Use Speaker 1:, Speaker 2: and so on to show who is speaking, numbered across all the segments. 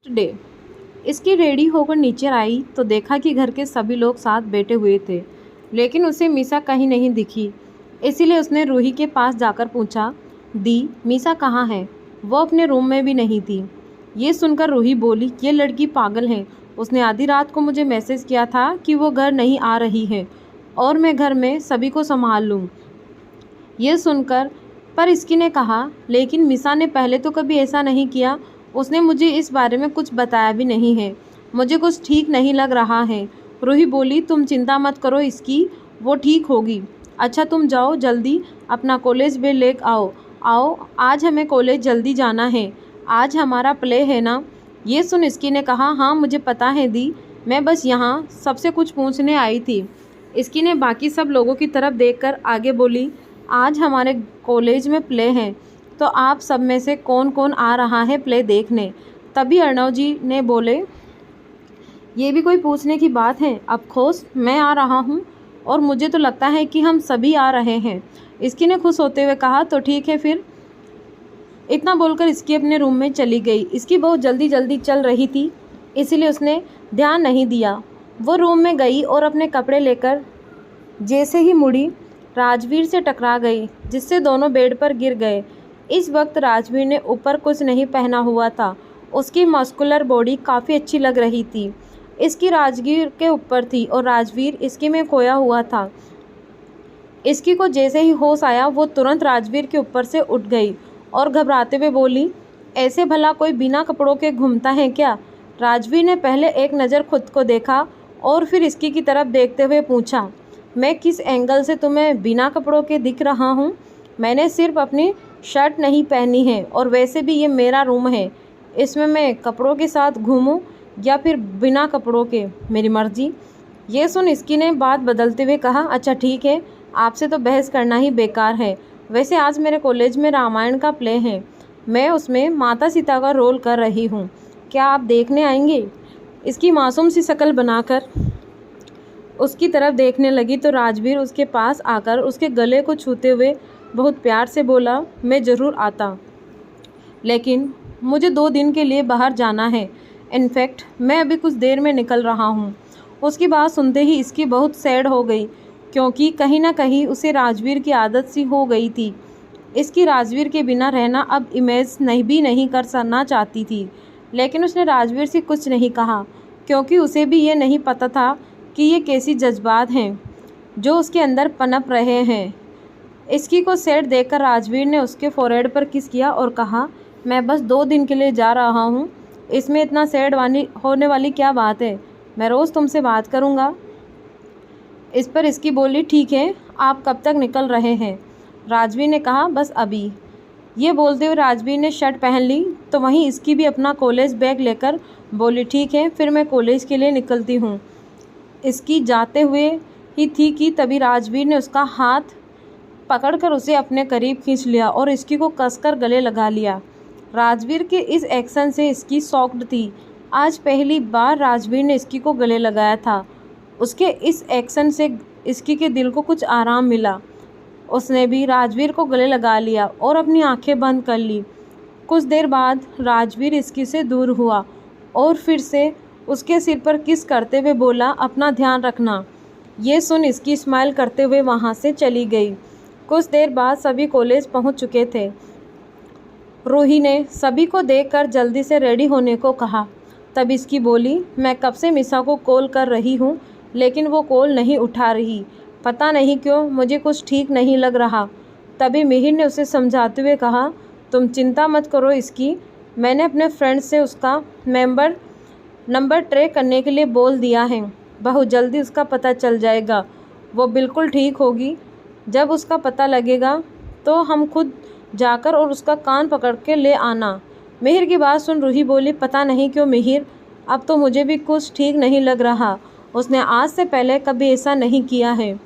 Speaker 1: Day. इसकी ready होकर नीचे आई तो देखा कि घर के सभी लोग साथ बैठे हुए थे, लेकिन उसे मीसा कहीं नहीं दिखी। इसीलिए उसने रूही के पास जाकर पूछा, दी मीसा कहाँ है? वो अपने रूम में भी नहीं थी। ये सुनकर रूही बोली, ये लड़की पागल है। उसने आधी रात को मुझे मैसेज किया था कि वो घर नहीं आ रही है और मैं घर में सभी को संभाल लूँ। ये सुनकर पर इसकी ने कहा, लेकिन मीसा ने पहले तो कभी ऐसा नहीं किया। उसने मुझे इस बारे में कुछ बताया भी नहीं है। मुझे कुछ ठीक नहीं लग रहा है। रूही बोली, तुम चिंता मत करो इसकी, वो ठीक होगी। अच्छा तुम जाओ जल्दी अपना कॉलेज बैग ले आओ। आज हमें कॉलेज जल्दी जाना है। आज हमारा प्ले है ना? ये सुन इसकी ने कहा, हाँ मुझे पता है दी, मैं बस यहाँ सबसे कुछ पूछने आई थी। इसकी ने बाकी सब लोगों की तरफ देखकर आगे बोली, आज हमारे कॉलेज में प्ले है, तो आप सब में से कौन कौन आ रहा है प्ले देखने? तभी अर्णव जी ने बोले, ये भी कोई पूछने की बात है? ऑफ कोर्स मैं आ रहा हूँ और मुझे तो लगता है कि हम सभी आ रहे हैं। इसकी ने खुश होते हुए कहा, तो ठीक है फिर। इतना बोलकर इसकी अपने रूम में चली गई। इसकी बहुत जल्दी जल्दी चल रही थी, इसीलिए उसने ध्यान नहीं दिया। वो रूम में गई और अपने कपड़े लेकर जैसे ही मुड़ी, राजवीर से टकरा गई, जिससे दोनों बेड पर गिर गए। इस वक्त राजवीर ने ऊपर कुछ नहीं पहना हुआ था। उसकी मस्कुलर बॉडी काफ़ी अच्छी लग रही थी। इसकी राजवीर के ऊपर थी और राजवीर इसकी में खोया हुआ था। इसकी को जैसे ही होश आया, वो तुरंत राजवीर के ऊपर से उठ गई और घबराते हुए बोली, ऐसे भला कोई बिना कपड़ों के घूमता है क्या? राजवीर ने पहले एक नज़र खुद को देखा और फिर इसकी की तरफ देखते हुए पूछा, मैं किस एंगल से तुम्हें बिना कपड़ों के दिख रहा हूँ? मैंने सिर्फ अपनी शर्ट नहीं पहनी है और वैसे भी ये मेरा रूम है। इसमें मैं कपड़ों के साथ घूमूं या फिर बिना कपड़ों के, मेरी मर्जी। ये सुन इसकी ने बात बदलते हुए कहा, अच्छा ठीक है, आपसे तो बहस करना ही बेकार है। वैसे आज मेरे कॉलेज में रामायण का प्ले है, मैं उसमें माता सीता का रोल कर रही हूँ। क्या आप देखने आएंगे? इसकी मासूम सी शक्ल बनाकर उसकी तरफ देखने लगी तो राजवीर उसके पास आकर उसके गले को छूते हुए बहुत प्यार से बोला, मैं ज़रूर आता, लेकिन मुझे 2 दिन के लिए बाहर जाना है। इनफैक्ट मैं अभी कुछ देर में निकल रहा हूँ। उसकी बात सुनते ही इसकी बहुत सैड हो गई, क्योंकि कहीं ना कहीं उसे राजवीर की आदत सी हो गई थी। इसकी राजवीर के बिना रहना अब इमेज नहीं करना चाहती थी, लेकिन उसने राजवीर से कुछ नहीं कहा, क्योंकि उसे भी ये नहीं पता था कि ये कैसी जज्बात हैं जो उसके अंदर पनप रहे हैं। इसकी को सैड देखकर राजवीर ने उसके फोरहेड पर किस किया और कहा, मैं बस 2 दिन के लिए जा रहा हूँ, इसमें इतना सैड होने वाली क्या बात है? मैं रोज़ तुमसे बात करूँगा। इस पर इसकी बोली, ठीक है, आप कब तक निकल रहे हैं? राजवीर ने कहा, बस अभी। ये बोलते हुए राजवीर ने शर्ट पहन ली तो वहीं इसकी भी अपना कॉलेज बैग लेकर बोली, ठीक है फिर मैं कॉलेज के लिए निकलती हूँ। इसकी जाते हुए ही थी कि तभी राजवीर ने उसका हाथ पकड़कर उसे अपने करीब खींच लिया और इसकी को कसकर गले लगा लिया। राजवीर के इस एक्शन से इसकी शॉक्ड थी। आज पहली बार राजवीर ने इसकी को गले लगाया था। उसके इस एक्शन से इसकी के दिल को कुछ आराम मिला। उसने भी राजवीर को गले लगा लिया और अपनी आंखें बंद कर ली। कुछ देर बाद राजवीर इसकी से दूर हुआ और फिर से उसके सिर पर किस करते हुए बोला, अपना ध्यान रखना। ये सुन इसकी स्माइल करते हुए वहाँ से चली गई। कुछ देर बाद सभी कॉलेज पहुँच चुके थे। रूही ने सभी को देखकर जल्दी से रेडी होने को कहा। तब इसकी बोली, मैं कब से मिसा को कॉल कर रही हूँ, लेकिन वो कॉल नहीं उठा रही। पता नहीं क्यों मुझे कुछ ठीक नहीं लग रहा। तभी मिहिर ने उसे समझाते हुए कहा, तुम चिंता मत करो इसकी, मैंने अपने फ्रेंड से उसका नंबर ट्रैक करने के लिए बोल दिया है। बहुत जल्दी उसका पता चल जाएगा, वो बिल्कुल ठीक होगी। जब उसका पता लगेगा तो हम खुद जाकर और उसका कान पकड़ के ले आना। मिहिर की बात सुन रूही बोली, पता नहीं क्यों मिहिर, अब तो मुझे भी कुछ ठीक नहीं लग रहा। उसने आज से पहले कभी ऐसा नहीं किया है।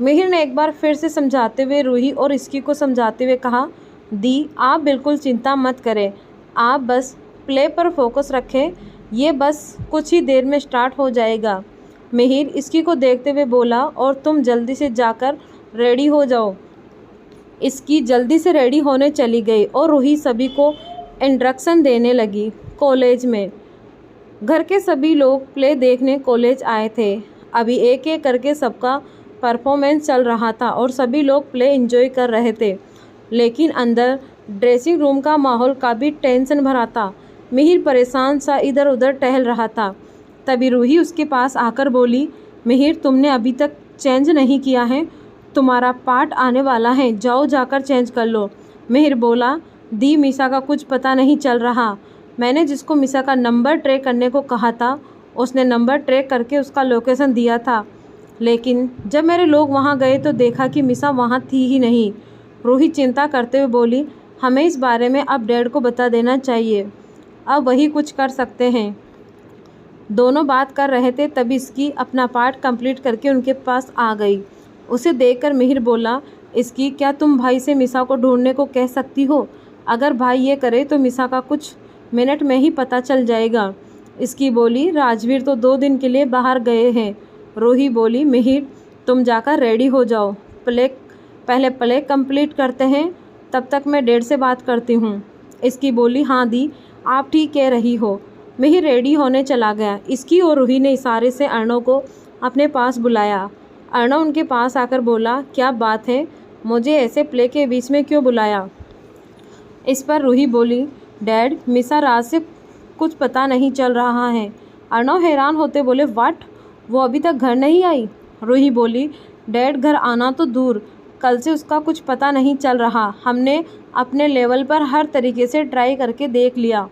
Speaker 1: मिहिर ने एक बार फिर से समझाते हुए रूही और इसकी को समझाते हुए कहा, दी आप बिल्कुल चिंता मत करें, आप बस प्ले पर फोकस रखें, ये बस कुछ ही देर में स्टार्ट हो जाएगा। मिहिर इसकी को देखते हुए बोला, और तुम जल्दी से जाकर रेडी हो जाओ। इसकी जल्दी से रेडी होने चली गई और रूही सभी को इंस्ट्रक्शन देने लगी। कॉलेज में घर के सभी लोग प्ले देखने कॉलेज आए थे। अभी एक एक करके सबका परफॉर्मेंस चल रहा था और सभी लोग प्ले एंजॉय कर रहे थे। लेकिन अंदर ड्रेसिंग रूम का माहौल काफ़ी टेंशन भरा था। मिहिर परेशान सा इधर उधर टहल रहा था। तभी रूही उसके पास आकर बोली, मिहिर तुमने अभी तक चेंज नहीं किया है, तुम्हारा पार्ट आने वाला है, जाओ जाकर चेंज कर लो। मिहिर बोला, दी मीसा का कुछ पता नहीं चल रहा। मैंने जिसको मीसा का नंबर ट्रैक करने को कहा था उसने नंबर ट्रैक करके उसका लोकेशन दिया था, लेकिन जब मेरे लोग वहाँ गए तो देखा कि मीसा वहाँ थी ही नहीं। रूही चिंता करते हुए बोली, हमें इस बारे में अब डैड को बता देना चाहिए, अब वही कुछ कर सकते हैं। दोनों बात कर रहे थे तभी इसकी अपना पार्ट कंप्लीट करके उनके पास आ गई। उसे देखकर मिहिर बोला, इसकी क्या तुम भाई से मीसा को ढूंढने को कह सकती हो? अगर भाई ये करे तो मीसा का कुछ मिनट में ही पता चल जाएगा। इसकी बोली, राजवीर तो 2 दिन के लिए बाहर गए हैं। रूही बोली, मिहिर तुम जाकर रेडी हो जाओ, पहले प्ले कंप्लीट करते हैं, तब तक मैं डैड से बात करती हूँ। इसकी बोली, हाँ दी आप ठीक कह रही हो। मिहिर रेडी होने चला गया। इसकी और रूही ने इशारे से अर्णव को अपने पास बुलाया। अर्णव उनके पास आकर बोला, क्या बात है, मुझे ऐसे प्ले के बीच में क्यों बुलाया? इस पर रूही बोली, डैड मीसा राज से कुछ पता नहीं चल रहा है। अर्णव हैरान होते बोले, व्हाट, वो अभी तक घर नहीं आई? रूही बोली, डैड घर आना तो दूर, कल से उसका कुछ पता नहीं चल रहा। हमने अपने लेवल पर हर तरीके से ट्राई करके देख लिया।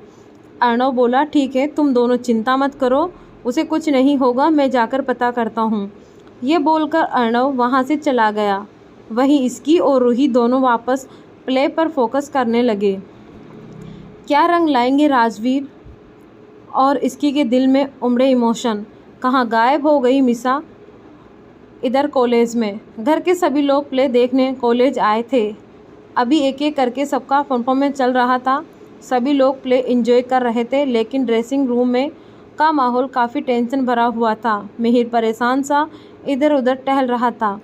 Speaker 1: अर्णव बोला, ठीक है तुम दोनों चिंता मत करो, उसे कुछ नहीं होगा, मैं जाकर पता करता हूँ। ये बोलकर अर्णव वहाँ से चला गया। वहीं इसकी और रूही दोनों वापस प्ले पर फोकस करने लगे। क्या रंग लाएंगे राजवीर और इसकी के दिल में उमड़े इमोशन। कहाँ गायब हो गई मीसा? इधर कॉलेज में घर के सभी लोग प्ले देखने कॉलेज आए थे। अभी एक एक करके सबका परफॉर्मेंस चल रहा था। सभी लोग प्ले एंजॉय कर रहे थे, लेकिन ड्रेसिंग रूम में का माहौल काफ़ी टेंशन भरा हुआ था। मिहिर परेशान सा इधर उधर टहल रहा था।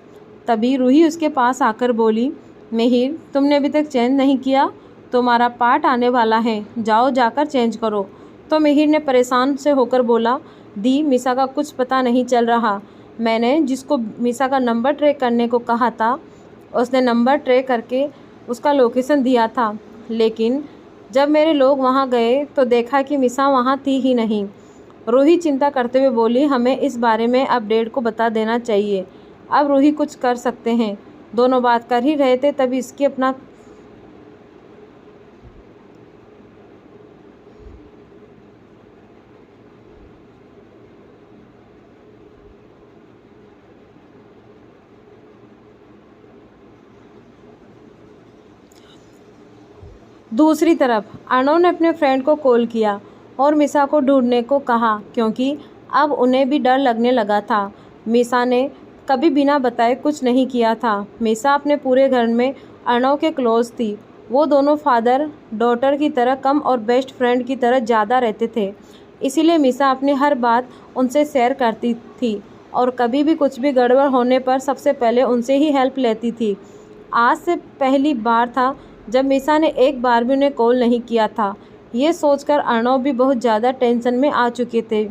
Speaker 1: तभी रूही उसके पास आकर बोली, मिहिर तुमने अभी तक चेंज नहीं किया, तुम्हारा पार्ट आने वाला है, जाओ जाकर चेंज करो। तो मिहिर ने परेशान से होकर बोला, दी मीसा का कुछ पता नहीं चल रहा। मैंने जिसको मीसा का नंबर ट्रैक करने को कहा था उसने नंबर ट्रैक करके उसका लोकेशन दिया था, लेकिन जब मेरे लोग वहां गए तो देखा कि मीसा वहां थी ही नहीं। रूही चिंता करते हुए बोली, हमें इस बारे में अब डैड को बता देना चाहिए, अब रूही कुछ कर सकते हैं। दोनों बात कर ही रहे थे तभी इसकी अपना दूसरी तरफ अर्णव ने अपने फ्रेंड को कॉल किया और मीसा को ढूंढने को कहा, क्योंकि अब उन्हें भी डर लगने लगा था। मीसा ने कभी बिना बताए कुछ नहीं किया था। मीसा अपने पूरे घर में अर्णव के क्लोज थी। वो दोनों फादर डॉटर की तरह कम और बेस्ट फ्रेंड की तरह ज़्यादा रहते थे। इसीलिए मीसा अपनी हर बात उनसे शेयर करती थी और कभी भी कुछ भी गड़बड़ होने पर सबसे पहले उनसे ही हेल्प लेती थी। आज से पहली बार था जब मीसा ने एक बार भी उन्हें कॉल नहीं किया था। ये सोचकर अर्णव भी बहुत ज़्यादा टेंशन में आ चुके थे।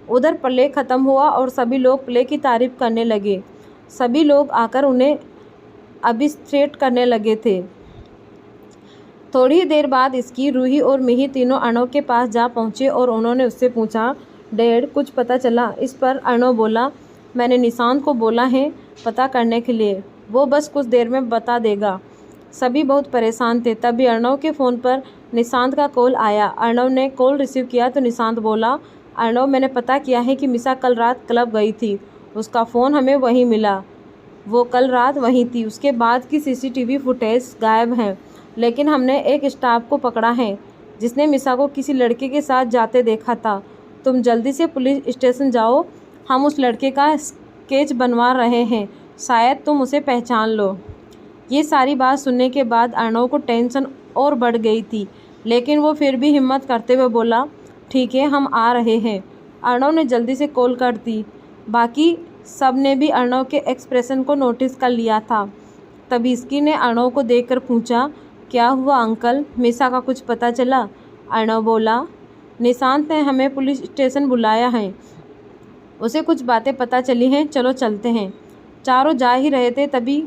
Speaker 1: उधर प्ले ख़त्म हुआ और सभी लोग प्ले की तारीफ़ करने लगे। सभी लोग आकर उन्हें अभिस्ट्रेट करने लगे थे। थोड़ी देर बाद इसकी रूही और मिहिर तीनों अर्णव के पास जा पहुँचे और उन्होंने उससे पूछा, डैड कुछ पता चला? इस पर अर्णव बोला, मैंने निशांत को बोला है पता करने के लिए, वो बस कुछ देर में बता देगा। सभी बहुत परेशान थे। तभी अर्णव के फ़ोन पर निशांत का कॉल आया। अर्णव ने कॉल रिसीव किया तो निशांत बोला, अर्णव मैंने पता किया है कि मीसा कल रात क्लब गई थी, उसका फ़ोन हमें वहीं मिला, वो कल रात वहीं थी। उसके बाद की सीसीटीवी फुटेज गायब है, लेकिन हमने एक स्टाफ को पकड़ा है जिसने मीसा को किसी लड़के के साथ जाते देखा था। तुम जल्दी से पुलिस स्टेशन जाओ, हम उस लड़के का स्केच बनवा रहे हैं, शायद तुम उसे पहचान लो। ये सारी बात सुनने के बाद अर्णव को टेंशन और बढ़ गई थी, लेकिन वो फिर भी हिम्मत करते हुए बोला, ठीक है हम आ रहे हैं। अर्णव ने जल्दी से कॉल कर दी। बाकी सब ने भी अर्णव के एक्सप्रेशन को नोटिस कर लिया था। तभी इसकी ने अर्णव को देखकर पूछा, क्या हुआ अंकल, मीसा का कुछ पता चला? अर्णव बोला, निशांत ने हमें पुलिस स्टेशन बुलाया है, उसे कुछ बातें पता चली हैं, चलो चलते हैं। चारों जा ही रहे थे तभी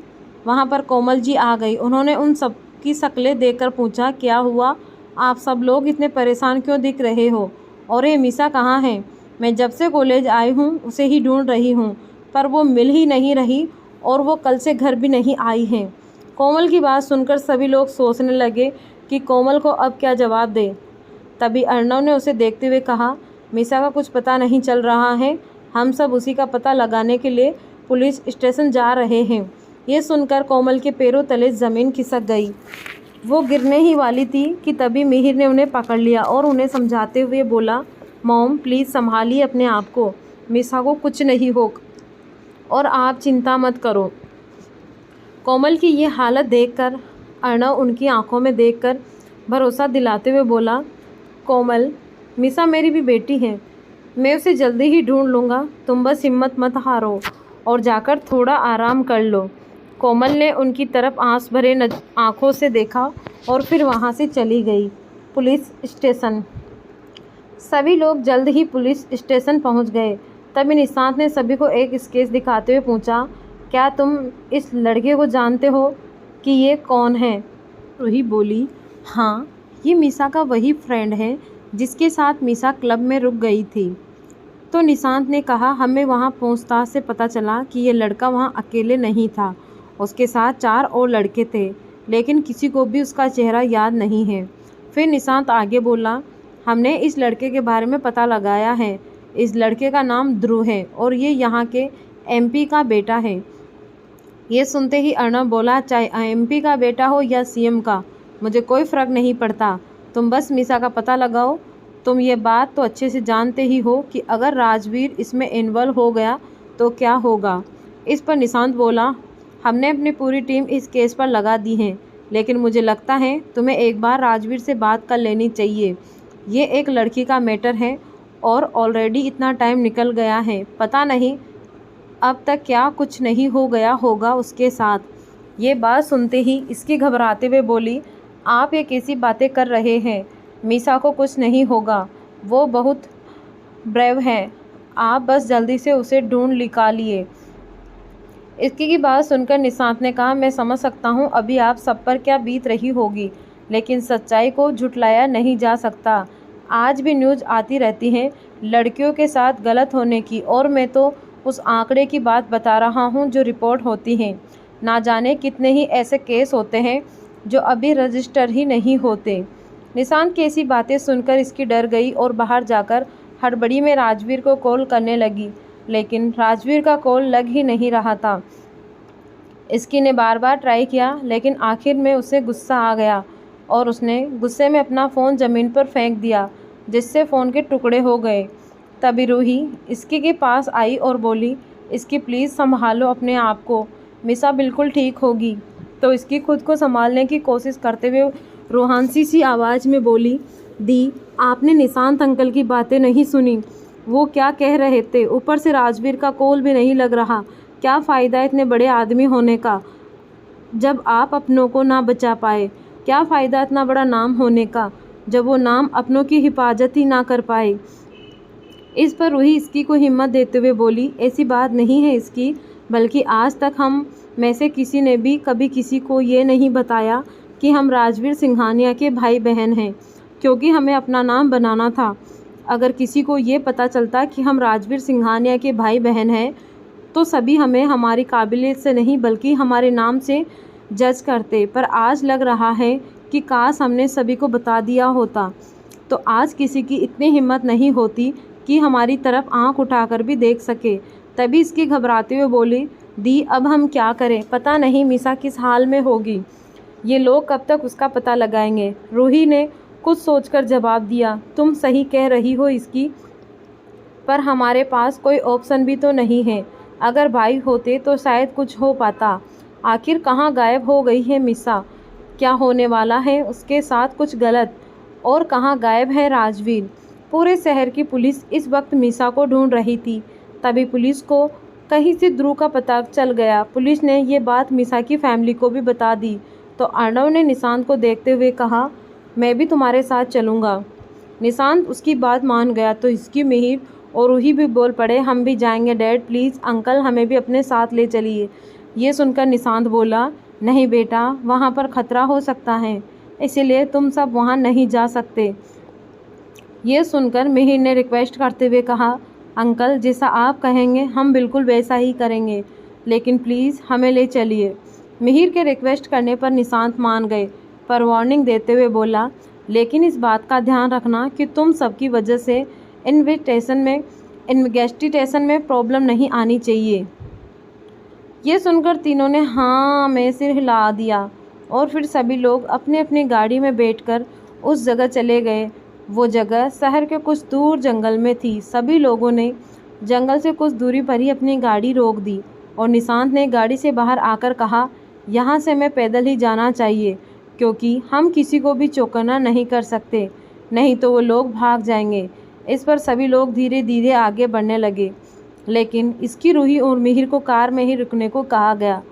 Speaker 1: वहाँ पर कोमल जी आ गई। उन्होंने उन सब की शक्लें देखकर पूछा, क्या हुआ? आप सब लोग इतने परेशान क्यों दिख रहे हो? और ये मीसा कहाँ है? मैं जब से कॉलेज आई हूँ उसे ही ढूंढ रही हूँ, पर वो मिल ही नहीं रही और वो कल से घर भी नहीं आई है। कोमल की बात सुनकर सभी लोग सोचने लगे कि कोमल को अब क्या जवाब दे। तभी अर्णव ने उसे देखते हुए कहा, मीसा का कुछ पता नहीं चल रहा है, हम सब उसी का पता लगाने के लिए पुलिस स्टेशन जा रहे हैं। ये सुनकर कोमल के पैरों तले ज़मीन खिसक गई। वो गिरने ही वाली थी कि तभी मिहिर ने उन्हें पकड़ लिया और उन्हें समझाते हुए बोला, मॉम प्लीज़ संभालिए अपने आप को, मीसा को कुछ नहीं होगा और आप चिंता मत करो। कोमल की ये हालत देखकर अर्णव उनकी आंखों में देखकर भरोसा दिलाते हुए बोला, कोमल, मीसा मेरी भी बेटी है, मैं उसे जल्दी ही ढूंढ लूँगा, तुम बस हिम्मत मत हारो और जाकर थोड़ा आराम कर लो। कोमल ने उनकी तरफ आंस भरे आँखों से देखा और फिर वहाँ से चली गई। Police station. सभी लोग जल्द ही पुलिस स्टेशन पहुँच गए। तभी निशांत ने सभी को एक स्केच दिखाते हुए पूछा, क्या तुम इस लड़के को जानते हो कि ये कौन है? रूही बोली, हाँ, ये मीसा का वही फ्रेंड है जिसके साथ मीसा क्लब में रुक गई थी। तो निशांत ने कहा, हमें वहाँ पूछताछ से पता चला कि ये लड़का वहाँ अकेले नहीं था, उसके साथ 4 और लड़के थे, लेकिन किसी को भी उसका चेहरा याद नहीं है। फिर निशांत आगे बोला, हमने इस लड़के के बारे में पता लगाया है। इस लड़के का नाम ध्रुव है और ये यहाँ के MP का बेटा है। ये सुनते ही अर्णव बोला, चाहे MP का बेटा हो या CM का, मुझे कोई फ़र्क नहीं पड़ता, तुम बस मीसा का पता लगाओ। तुम ये बात तो अच्छे से जानते ही हो कि अगर राजवीर इसमें इन्वॉल्व हो गया तो क्या होगा। इस पर निशांत बोला, हमने अपनी पूरी टीम इस केस पर लगा दी है, लेकिन मुझे लगता है तुम्हें एक बार राजवीर से बात कर लेनी चाहिए। ये एक लड़की का मैटर है और ऑलरेडी इतना टाइम निकल गया है, पता नहीं अब तक क्या कुछ नहीं हो गया होगा उसके साथ। ये बात सुनते ही इसकी घबराते हुए बोली, आप ये कैसी बातें कर रहे हैं? मीसा को कुछ नहीं होगा, वो बहुत ब्रेव है, आप बस जल्दी से उसे ढूंढ निकालिए। इसकी की बात सुनकर निशांत ने कहा, मैं समझ सकता हूँ अभी आप सब पर क्या बीत रही होगी, लेकिन सच्चाई को झुठलाया नहीं जा सकता। आज भी न्यूज़ आती रहती हैं लड़कियों के साथ गलत होने की, और मैं तो उस आंकड़े की बात बता रहा हूँ जो रिपोर्ट होती हैं। ना जाने कितने ही ऐसे केस होते हैं जो अभी रजिस्टर ही नहीं होते। निशांत की ऐसी बातें सुनकर इसकी डर गई और बाहर जाकर हड़बड़ी में राजवीर को कॉल करने लगी, लेकिन राजवीर का कॉल लग ही नहीं रहा था। इसकी ने बार बार ट्राई किया, लेकिन आखिर में उसे गुस्सा आ गया और उसने गुस्से में अपना फ़ोन ज़मीन पर फेंक दिया, जिससे फ़ोन के टुकड़े हो गए। तभी रूही इसकी के पास आई और बोली, इसकी प्लीज़ संभालो अपने आप को, मीसा बिल्कुल ठीक होगी। तो इसकी खुद को संभालने की कोशिश करते हुए रूहांसी सी आवाज़ में बोली, दी, आपने निशांत अंकल की बातें नहीं सुनी, वो क्या कह रहे थे? ऊपर से राजवीर का कॉल भी नहीं लग रहा। क्या फ़ायदा इतने बड़े आदमी होने का जब आप अपनों को ना बचा पाए? क्या फ़ायदा इतना बड़ा नाम होने का जब वो नाम अपनों की हिफाजत ही ना कर पाए? इस पर रूही इसकी को हिम्मत देते हुए बोली, ऐसी बात नहीं है इसकी, बल्कि आज तक हम में से किसी ने भी कभी किसी को ये नहीं बताया कि हम राजवीर सिंघानिया के भाई बहन हैं, क्योंकि हमें अपना नाम बनाना था। अगर किसी को ये पता चलता कि हम राजवीर सिंघानिया के भाई बहन हैं तो सभी हमें हमारी काबिलियत से नहीं बल्कि हमारे नाम से जज करते। पर आज लग रहा है कि काश हमने सभी को बता दिया होता, तो आज किसी की इतनी हिम्मत नहीं होती कि हमारी तरफ आंख उठाकर भी देख सके। तभी इसकी घबराते हुए बोली, दी, अब हम क्या करें? पता नहीं मीसा किस हाल में होगी, ये लोग कब तक उसका पता लगाएंगे। रूही ने कुछ सोचकर जवाब दिया, तुम सही कह रही हो इसकी, पर हमारे पास कोई ऑप्शन भी तो नहीं है। अगर भाई होते तो शायद कुछ हो पाता। आखिर कहाँ गायब हो गई है मीसा? क्या होने वाला है उसके साथ कुछ गलत? और कहाँ गायब है राजवीर? पूरे शहर की पुलिस इस वक्त मीसा को ढूंढ रही थी। तभी पुलिस को कहीं से ध्रुव का पता चल गया। पुलिस ने ये बात मीसा की फैमिली को भी बता दी। तो अर्णव ने निशांत को देखते हुए कहा, मैं भी तुम्हारे साथ चलूँगा। निशांत उसकी बात मान गया तो इसकी मिहिर और रूही भी बोल पड़े, हम भी जाएंगे डैड, प्लीज़ अंकल हमें भी अपने साथ ले चलिए। ये सुनकर निशांत बोला, नहीं बेटा, वहाँ पर खतरा हो सकता है, इसीलिए तुम सब वहाँ नहीं जा सकते। ये सुनकर मिहिर ने रिक्वेस्ट करते हुए कहा, अंकल जैसा आप कहेंगे हम बिल्कुल वैसा ही करेंगे, लेकिन प्लीज़ हमें ले चलिए। मिहिर के रिक्वेस्ट करने पर निशांत मान गए, पर वार्निंग देते हुए बोला, लेकिन इस बात का ध्यान रखना कि तुम सबकी वजह से इन्वेस्टिगेशन में प्रॉब्लम नहीं आनी चाहिए। ये सुनकर तीनों ने हाँ में सिर हिला दिया और फिर सभी लोग अपनी अपनी गाड़ी में बैठकर उस जगह चले गए। वो जगह शहर के कुछ दूर जंगल में थी। सभी लोगों ने जंगल से कुछ दूरी पर ही अपनी गाड़ी रोक दी और निशांत ने गाड़ी से बाहर आकर कहा, यहाँ से हमें पैदल ही जाना चाहिए, क्योंकि हम किसी को भी चौकन्ना नहीं कर सकते, नहीं तो वो लोग भाग जाएंगे। इस पर सभी लोग धीरे धीरे आगे बढ़ने लगे, लेकिन इसकी रूही और मिहिर को कार में ही रुकने को कहा गया।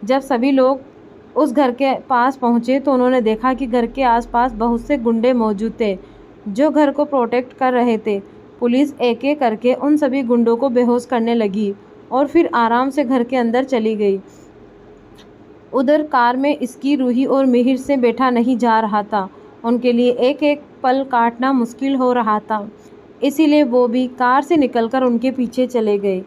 Speaker 1: जब सभी लोग उस घर के पास पहुंचे तो उन्होंने देखा कि घर के आसपास बहुत से गुंडे मौजूद थे जो घर को प्रोटेक्ट कर रहे थे। पुलिस एक एक करके उन सभी गुंडों को बेहोश करने लगी और फिर आराम से घर के अंदर चली गई। उधर कार में इसकी रूही और मिहिर से बैठा नहीं जा रहा था। उनके लिए एक एक पल काटना मुश्किल हो रहा था, इसीलिए वो भी कार से निकलकर उनके पीछे चले गए।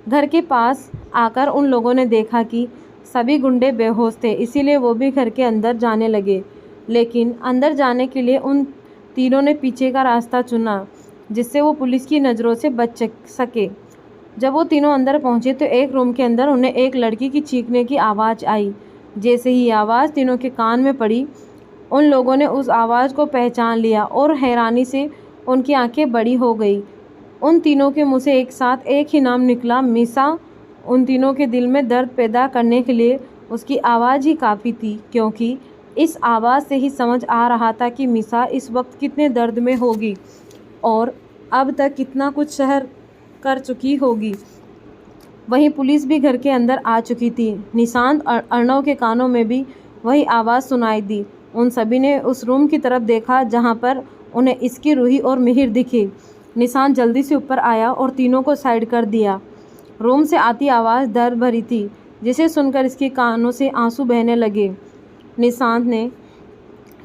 Speaker 1: घर के पास आकर उन लोगों ने देखा कि सभी गुंडे बेहोश थे, इसीलिए वो भी घर के अंदर जाने लगे। लेकिन अंदर जाने के लिए उन तीनों ने पीछे का रास्ता चुना, जिससे वो पुलिस की नज़रों से बच सके। जब वो तीनों अंदर पहुंचे तो एक रूम के अंदर उन्हें एक लड़की की चीखने की आवाज़ आई। जैसे ही आवाज़ तीनों के कान में पड़ी, उन लोगों ने उस आवाज़ को पहचान लिया और हैरानी से उनकी आंखें बड़ी हो गई। उन तीनों के मुंह से एक साथ एक ही नाम निकला, मीसा। उन तीनों के दिल में दर्द पैदा करने के लिए उसकी आवाज़ ही काफ़ी थी, क्योंकि इस आवाज़ से ही समझ आ रहा था कि मीसा इस वक्त कितने दर्द में होगी और अब तक कितना कुछ सहन कर चुकी होगी। वहीं पुलिस भी घर के अंदर आ चुकी थी। निशांत और अर्णव के कानों में भी वही आवाज़ सुनाई दी। उन सभी ने उस रूम की तरफ देखा जहां पर उन्हें इसकी रूही और मिहिर दिखी। निशांत जल्दी से ऊपर आया और तीनों को साइड कर दिया। रूम से आती आवाज़ दर्द भरी थी, जिसे सुनकर इसके कानों से आंसू बहने लगे। निशांत ने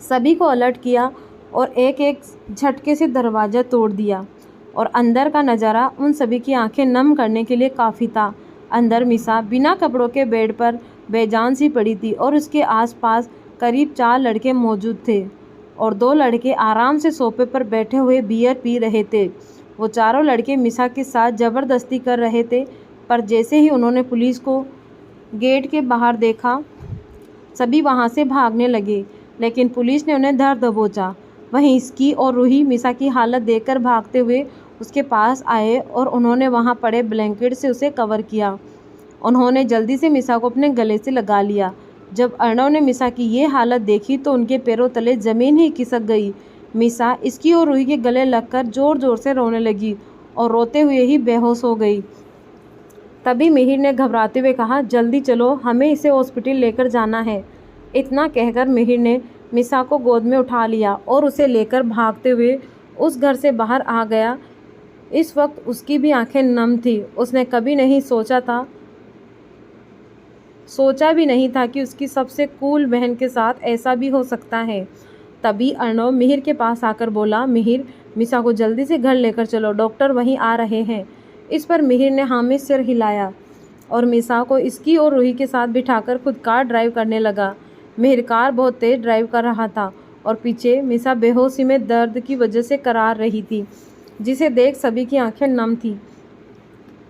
Speaker 1: सभी को अलर्ट किया और एक एक झटके से दरवाज़ा तोड़ दिया और अंदर का नज़ारा उन सभी की आंखें नम करने के लिए काफ़ी था। अंदर मीसा बिना कपड़ों के बेड पर बेजान सी पड़ी थी और उसके आसपास करीब 4 लड़के मौजूद थे और 2 लड़के आराम से सोफे पर बैठे हुए बियर पी रहे थे। वो चारों लड़के मीसा के साथ ज़बरदस्ती कर रहे थे, पर जैसे ही उन्होंने पुलिस को गेट के बाहर देखा, सभी वहां से भागने लगे, लेकिन पुलिस ने उन्हें धर दबोचा। वहीं इसकी और रूही मीसा की हालत देखकर भागते हुए उसके पास आए और उन्होंने वहां पड़े ब्लैंकेट से उसे कवर किया। उन्होंने जल्दी से मीसा को अपने गले से लगा लिया। जब अर्णव ने मीसा की ये हालत देखी तो उनके पैरों तले ज़मीन ही खिसक गई। मीसा इसकी और रूही के गले लगकर ज़ोर ज़ोर से रोने लगी और रोते हुए ही बेहोश हो गई। तभी मिहिर ने घबराते हुए कहा, जल्दी चलो, हमें इसे हॉस्पिटल लेकर जाना है। इतना कहकर मिहिर ने मीसा को गोद में उठा लिया और उसे लेकर भागते हुए उस घर से बाहर आ गया। इस वक्त उसकी भी आंखें नम थी। उसने कभी नहीं सोचा भी नहीं था कि उसकी सबसे कूल बहन के साथ ऐसा भी हो सकता है। तभी अर्णव मिहिर के पास आकर बोला, मिहिर, मीसा को जल्दी से घर लेकर चलो, डॉक्टर वहीं आ रहे हैं। इस पर मिहिर ने हाँ में सिर हिलाया और मीसा को इसकी और रूही के साथ बिठाकर खुद कार ड्राइव करने लगा। मिहिर कार बहुत तेज ड्राइव कर रहा था और पीछे मीसा बेहोशी में दर्द की वजह से करार रही थी, जिसे देख सभी की आंखें नम थी।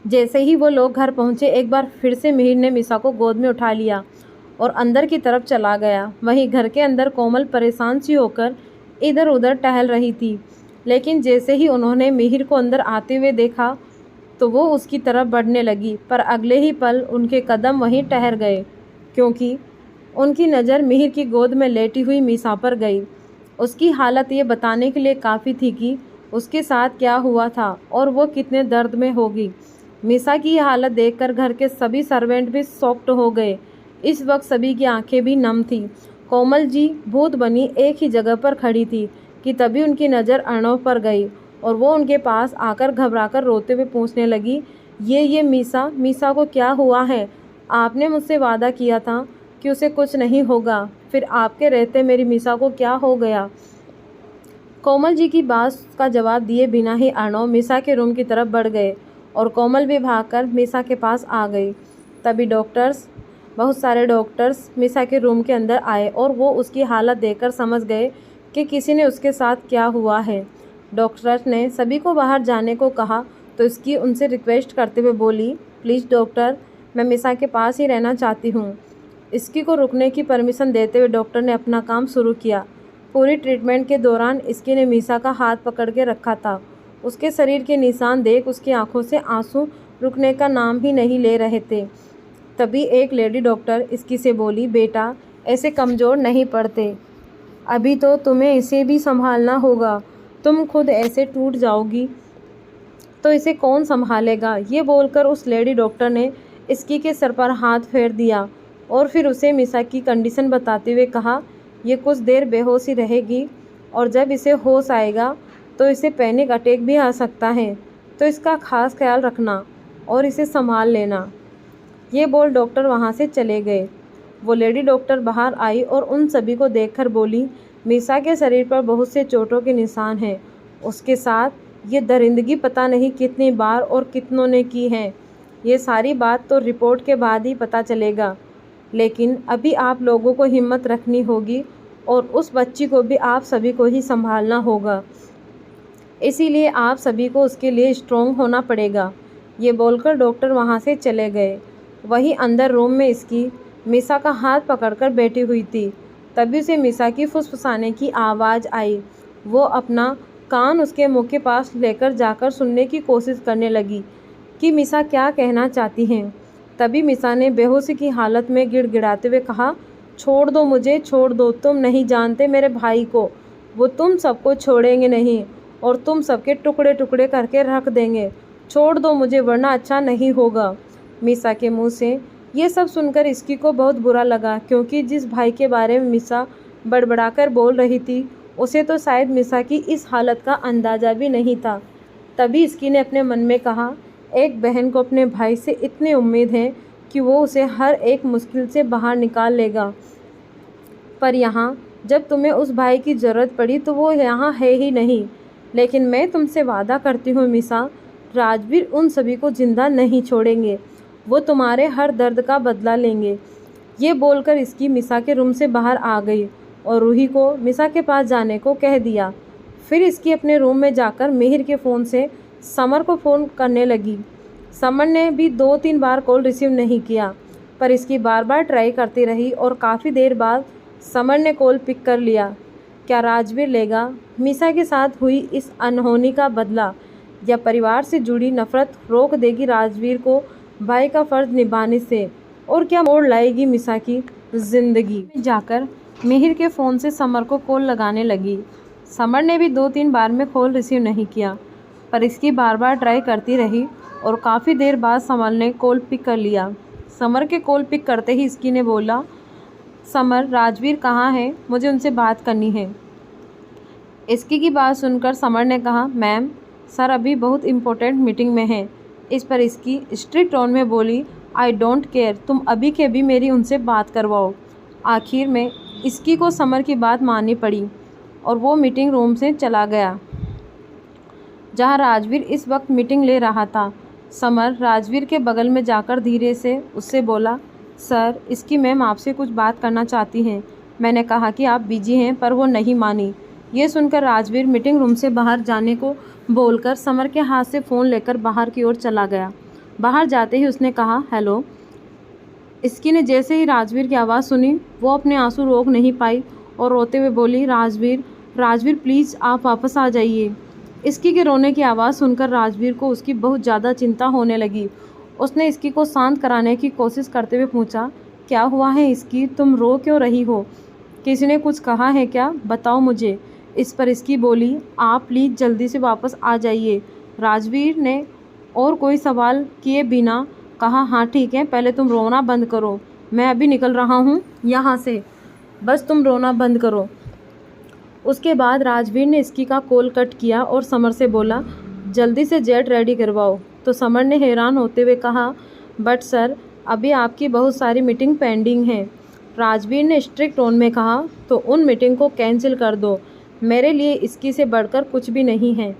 Speaker 1: जैसे ही वो लोग घर पहुंचे, एक बार फिर से मिहिर ने मीसा को गोद में उठा लिया और अंदर की तरफ चला गया। वहीं घर के अंदर कोमल परेशान सी होकर इधर उधर टहल रही थी, लेकिन जैसे ही उन्होंने मिहिर को अंदर आते हुए देखा तो वो उसकी तरफ बढ़ने लगी, पर अगले ही पल उनके कदम वहीं ठहर गए, क्योंकि उनकी नज़र मिहिर की गोद में लेटी हुई मीसा पर गई। उसकी हालत ये बताने के लिए काफ़ी थी कि उसके साथ क्या हुआ था और वो कितने दर्द में होगी। मीसा की यह हालत देखकर घर के सभी सर्वेंट भी शॉक्ड हो गए। इस वक्त सभी की आंखें भी नम थीं। कोमल जी भूत बनी एक ही जगह पर खड़ी थी, कि तभी उनकी नज़र अर्णव पर गई और वो उनके पास आकर घबराकर रोते हुए पूछने लगी, ये मीसा को क्या हुआ है? आपने मुझसे वादा किया था कि उसे कुछ नहीं होगा, फिर आपके रहते मेरी मीसा को क्या हो गया? कोमल जी की बात का जवाब दिए बिना ही अर्णव मीसा के रूम की तरफ बढ़ गए और कोमल भी भागकर मीसा के पास आ गई। तभी बहुत सारे डॉक्टर्स मीसा के रूम के अंदर आए और वो उसकी हालत देखकर समझ गए कि किसी ने उसके साथ क्या हुआ है। डॉक्टर्स ने सभी को बाहर जाने को कहा तो इसकी उनसे रिक्वेस्ट करते हुए बोली, प्लीज़ डॉक्टर, मैं मीसा के पास ही रहना चाहती हूँ। इसकी को रुकने की परमिशन देते हुए डॉक्टर ने अपना काम शुरू किया। पूरी ट्रीटमेंट के दौरान इसकी ने मीसा का हाथ पकड़ के रखा था। उसके शरीर के निशान देख उसकी आंखों से आंसू रुकने का नाम ही नहीं ले रहे थे। तभी एक लेडी डॉक्टर इसकी से बोली, बेटा ऐसे कमज़ोर नहीं पड़ते, अभी तो तुम्हें इसे भी संभालना होगा, तुम खुद ऐसे टूट जाओगी तो इसे कौन संभालेगा? ये बोलकर उस लेडी डॉक्टर ने इसकी के सर पर हाथ फेर दिया और फिर उसे मीसा की कंडीशन बताते हुए कहा, ये कुछ देर बेहोश ही रहेगी और जब इसे होश आएगा तो इसे पैनिक अटैक भी आ सकता है, तो इसका खास ख्याल रखना और इसे संभाल लेना। ये बोल डॉक्टर वहाँ से चले गए। वो लेडी डॉक्टर बाहर आई और उन सभी को देखकर बोली, मीसा के शरीर पर बहुत से चोटों के निशान हैं, उसके साथ ये दरिंदगी पता नहीं कितनी बार और कितनों ने की है। ये सारी बात तो रिपोर्ट के बाद ही पता चलेगा, लेकिन अभी आप लोगों को हिम्मत रखनी होगी और उस बच्ची को भी आप सभी को ही संभालना होगा, इसीलिए आप सभी को उसके लिए स्ट्रॉन्ग होना पड़ेगा। ये बोलकर डॉक्टर वहाँ से चले गए। वहीं अंदर रूम में इसकी मीसा का हाथ पकड़कर बैठी हुई थी। तभी उसे मीसा की फुसफुसाने की आवाज़ आई। वो अपना कान उसके मुंह के पास लेकर जाकर सुनने की कोशिश करने लगी कि मीसा क्या कहना चाहती हैं। तभी मीसा ने बेहोशी की हालत में गिड़गिड़ाते हुए कहा, छोड़ दो मुझे, छोड़ दो, तुम नहीं जानते मेरे भाई को, वो तुम सबको छोड़ेंगे नहीं और तुम सबके टुकड़े टुकड़े करके रख देंगे, छोड़ दो मुझे वरना अच्छा नहीं होगा। मीसा के मुंह से ये सब सुनकर इसकी को बहुत बुरा लगा, क्योंकि जिस भाई के बारे में मीसा बड़बड़ाकर बोल रही थी उसे तो शायद मीसा की इस हालत का अंदाज़ा भी नहीं था। तभी इसकी ने अपने मन में कहा, एक बहन को अपने भाई से इतनी उम्मीद है कि वो उसे हर एक मुश्किल से बाहर निकाल लेगा, पर यहाँ जब तुम्हें उस भाई की ज़रूरत पड़ी तो वो यहाँ है ही नहीं। लेकिन मैं तुमसे वादा करती हूँ मीसा, राजवीर उन सभी को जिंदा नहीं छोड़ेंगे, वो तुम्हारे हर दर्द का बदला लेंगे। ये बोलकर इसकी मीसा के रूम से बाहर आ गई और रूही को मीसा के पास जाने को कह दिया। फिर इसकी अपने रूम में जाकर मिहिर के फ़ोन से समर को फ़ोन करने लगी। समर ने भी 2-3 बार कॉल रिसीव नहीं किया, पर इसकी बार बार ट्राई करती रही और काफ़ी देर बाद समर ने कॉल पिक कर लिया। क्या राजवीर लेगा मीसा के साथ हुई इस अनहोनी का बदला, या परिवार से जुड़ी नफ़रत रोक देगी राजवीर को भाई का फ़र्ज़ निभाने से, और क्या मोड़ लाएगी मीसा की ज़िंदगी? जाकर मिहिर के फ़ोन से समर को कॉल लगाने लगी। समर ने भी 2-3 बार में कॉल रिसीव नहीं किया, पर इसकी बार बार ट्राई करती रही और काफ़ी देर बाद समर ने कॉल पिक कर लिया। समर के कॉल पिक करते ही इसकी ने बोला, समर, राजवीर कहाँ है, मुझे उनसे बात करनी है। इसकी की बात सुनकर समर ने कहा, मैम सर अभी बहुत इम्पोर्टेंट मीटिंग में हैं। इस पर इसकी स्ट्रिक्ट टोन में बोली, आई डोंट केयर, तुम अभी के अभी मेरी उनसे बात करवाओ। आखिर में इसकी को समर की बात माननी पड़ी और वो मीटिंग रूम से चला गया जहां राजवीर इस वक्त मीटिंग ले रहा था। समर राजवीर के बगल में जाकर धीरे से उससे बोला, सर इसकी मैम आपसे कुछ बात करना चाहती हैं। मैंने कहा कि आप बिजी हैं, पर वो नहीं मानी। ये सुनकर राजवीर मीटिंग रूम से बाहर जाने को बोलकर समर के हाथ से फ़ोन लेकर बाहर की ओर चला गया। बाहर जाते ही उसने कहा, हेलो। इसकी ने जैसे ही राजवीर की आवाज़ सुनी वो अपने आंसू रोक नहीं पाई और रोते हुए बोली, राजवीर प्लीज़ आप वापस आ जाइए। इसकी के रोने की आवाज़ सुनकर राजवीर को उसकी बहुत ज़्यादा चिंता होने लगी। उसने इसकी को शांत कराने की कोशिश करते हुए पूछा, क्या हुआ है इसकी, तुम रो क्यों रही हो, किसी ने कुछ कहा है क्या, बताओ मुझे। इस पर इसकी बोली, आप प्लीज़ जल्दी से वापस आ जाइए। राजवीर ने और कोई सवाल किए बिना कहा, हाँ ठीक है, पहले तुम रोना बंद करो, मैं अभी निकल रहा हूँ यहाँ से, बस तुम रोना बंद करो। उसके बाद राजवीर ने इसकी का कॉल कट किया और समर से बोला, जल्दी से जेट रेडी करवाओ। तो समर ने हैरान होते हुए कहा, बट सर अभी आपकी बहुत सारी मीटिंग पेंडिंग हैं। राजवीर ने स्ट्रिक्ट टोन में कहा, तो उन मीटिंग को कैंसिल कर दो, मेरे लिए इसकी से बढ़कर कुछ भी नहीं है।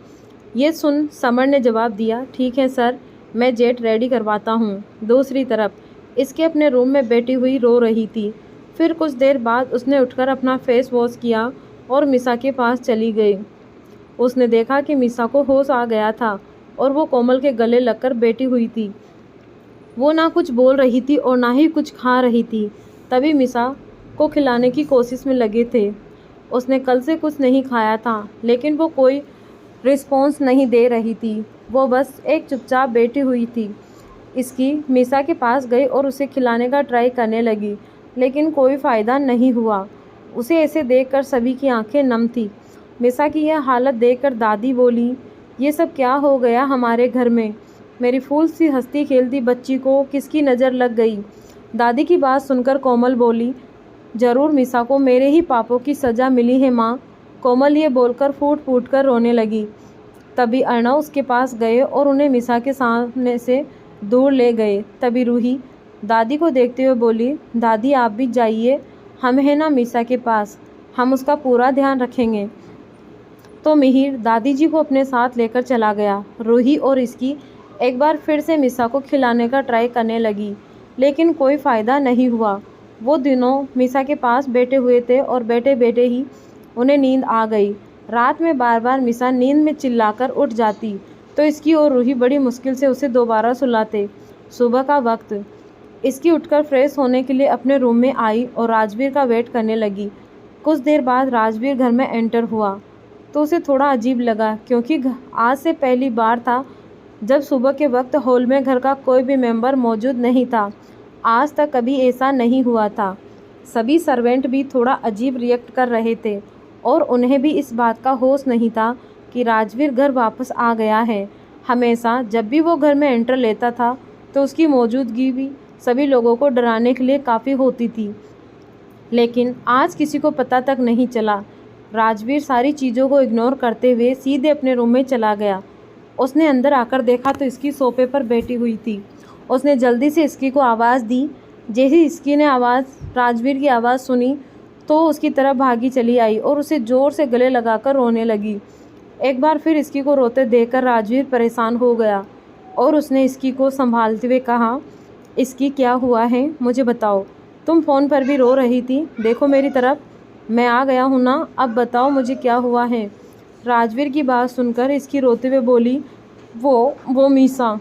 Speaker 1: ये सुन समर ने जवाब दिया, ठीक है सर, मैं जेट रेडी करवाता हूँ। दूसरी तरफ इसके अपने रूम में बैठी हुई रो रही थी। फिर कुछ देर बाद उसने उठकर अपना फेस वॉश किया और मिसा के पास चली गई। उसने देखा कि मिसा को होश आ गया था और वो कोमल के गले लगकर बैठी हुई थी। वो ना कुछ बोल रही थी और ना ही कुछ खा रही थी। तभी मिसा को खिलाने की कोशिश में लगे थे। उसने कल से कुछ नहीं खाया था, लेकिन वो कोई रिस्पॉन्स नहीं दे रही थी। वो बस एक चुपचाप बैठी हुई थी। इसकी मिसा के पास गई और उसे खिलाने का ट्राई करने लगी, लेकिन कोई फ़ायदा नहीं हुआ। उसे ऐसे देखकर सभी की आंखें नम थी। मिसा की यह हालत देखकर दादी बोली, ये सब क्या हो गया हमारे घर में? मेरी फूल सी हंसती खेलती बच्ची को किसकी नज़र लग गई? दादी की बात सुनकर कोमल बोली, ज़रूर मिसा को मेरे ही पापों की सज़ा मिली है माँ। कोमल ये बोलकर फूट फूट कर रोने लगी। तभी अर्णव उसके पास गए और उन्हें मिसा के सामने से दूर ले गए। तभी रूही दादी को देखते हुए बोली, दादी आप भी जाइए, हम हैं ना मिसा के पास, हम उसका पूरा ध्यान रखेंगे। तो मिहिर दादी जी को अपने साथ लेकर चला गया। रूही और इसकी एक बार फिर से मिसा को खिलाने का ट्राई करने लगी, लेकिन कोई फ़ायदा नहीं हुआ। वो दिनों मिसा के पास बैठे हुए थे और बैठे बैठे ही उन्हें नींद आ गई। रात में बार बार मिसा नींद में चिल्लाकर उठ जाती, तो इसकी और रूही बड़ी मुश्किल से उसे दोबारा सुलाते। सुबह का वक्त, इसकी उठकर फ्रेश होने के लिए अपने रूम में आई और राजवीर का वेट करने लगी। कुछ देर बाद राजवीर घर में एंटर हुआ तो उसे थोड़ा अजीब लगा, क्योंकि आज से पहली बार था जब सुबह के वक्त हॉल में घर का कोई भी मेंबर मौजूद नहीं था। आज तक कभी ऐसा नहीं हुआ था। सभी सर्वेंट भी थोड़ा अजीब रिएक्ट कर रहे थे और उन्हें भी इस बात का होश नहीं था कि राजवीर घर वापस आ गया है। हमेशा जब भी वो घर में एंटर लेता था तो उसकी मौजूदगी भी सभी लोगों को डराने के लिए काफ़ी होती थी, लेकिन आज किसी को पता तक नहीं चला। राजवीर सारी चीज़ों को इग्नोर करते हुए सीधे अपने रूम में चला गया। उसने अंदर आकर देखा तो इसकी सोफे पर बैठी हुई थी। उसने जल्दी से इसकी को आवाज़ दी। जैसे इसकी ने राजवीर की आवाज़ सुनी तो उसकी तरफ भागी चली आई और उसे ज़ोर से गले लगाकर रोने लगी। एक बार फिर इसकी को रोते देखकर राजवीर परेशान हो गया और उसने इसकी को संभालते हुए कहा, इसकी क्या हुआ है, मुझे बताओ। तुम फ़ोन पर भी रो रही थी, देखो मेरी तरफ, मैं आ गया हूँ ना, अब बताओ मुझे क्या हुआ है। राजवीर की बात सुनकर इसकी रोते हुए बोली, वो मीसा।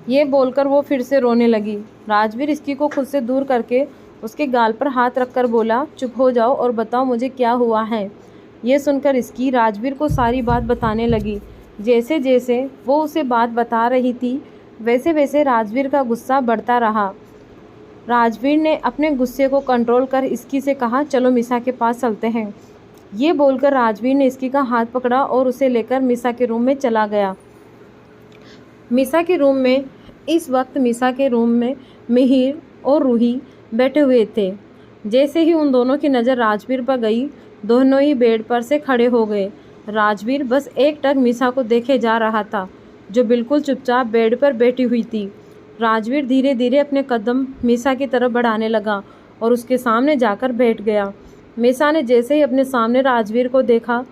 Speaker 1: ये बोलकर वो फिर से रोने लगी। राजवीर इसकी को खुद से दूर करके उसके गाल पर हाथ रखकर बोला, चुप हो जाओ और बताओ मुझे क्या हुआ है। ये सुनकर इसकी राजवीर को सारी बात बताने लगी। जैसे जैसे वो उसे बात बता रही थी वैसे वैसे राजवीर का गुस्सा बढ़ता रहा। राजवीर ने अपने गुस्से को कंट्रोल कर इसकी से कहा, चलो मिसा के पास चलते हैं। ये बोलकर राजवीर ने इसकी का हाथ पकड़ा और उसे लेकर मिसा के रूम में चला गया। मिसा के रूम में इस वक्त मिहिर और रूही बैठे हुए थे। जैसे ही उन दोनों की नज़र राजवीर पर गई, दोनों ही बेड पर से खड़े हो गए। राजवीर बस एक टक मिसा को देखे जा रहा था, जो बिल्कुल चुपचाप बेड पर बैठी हुई थी। राजवीर धीरे धीरे अपने कदम मिसा की तरफ बढ़ाने लगा और उसके सामने जाकर बैठ गया। मिसा ने जैसे ही अपने सामने राजवीर को देखा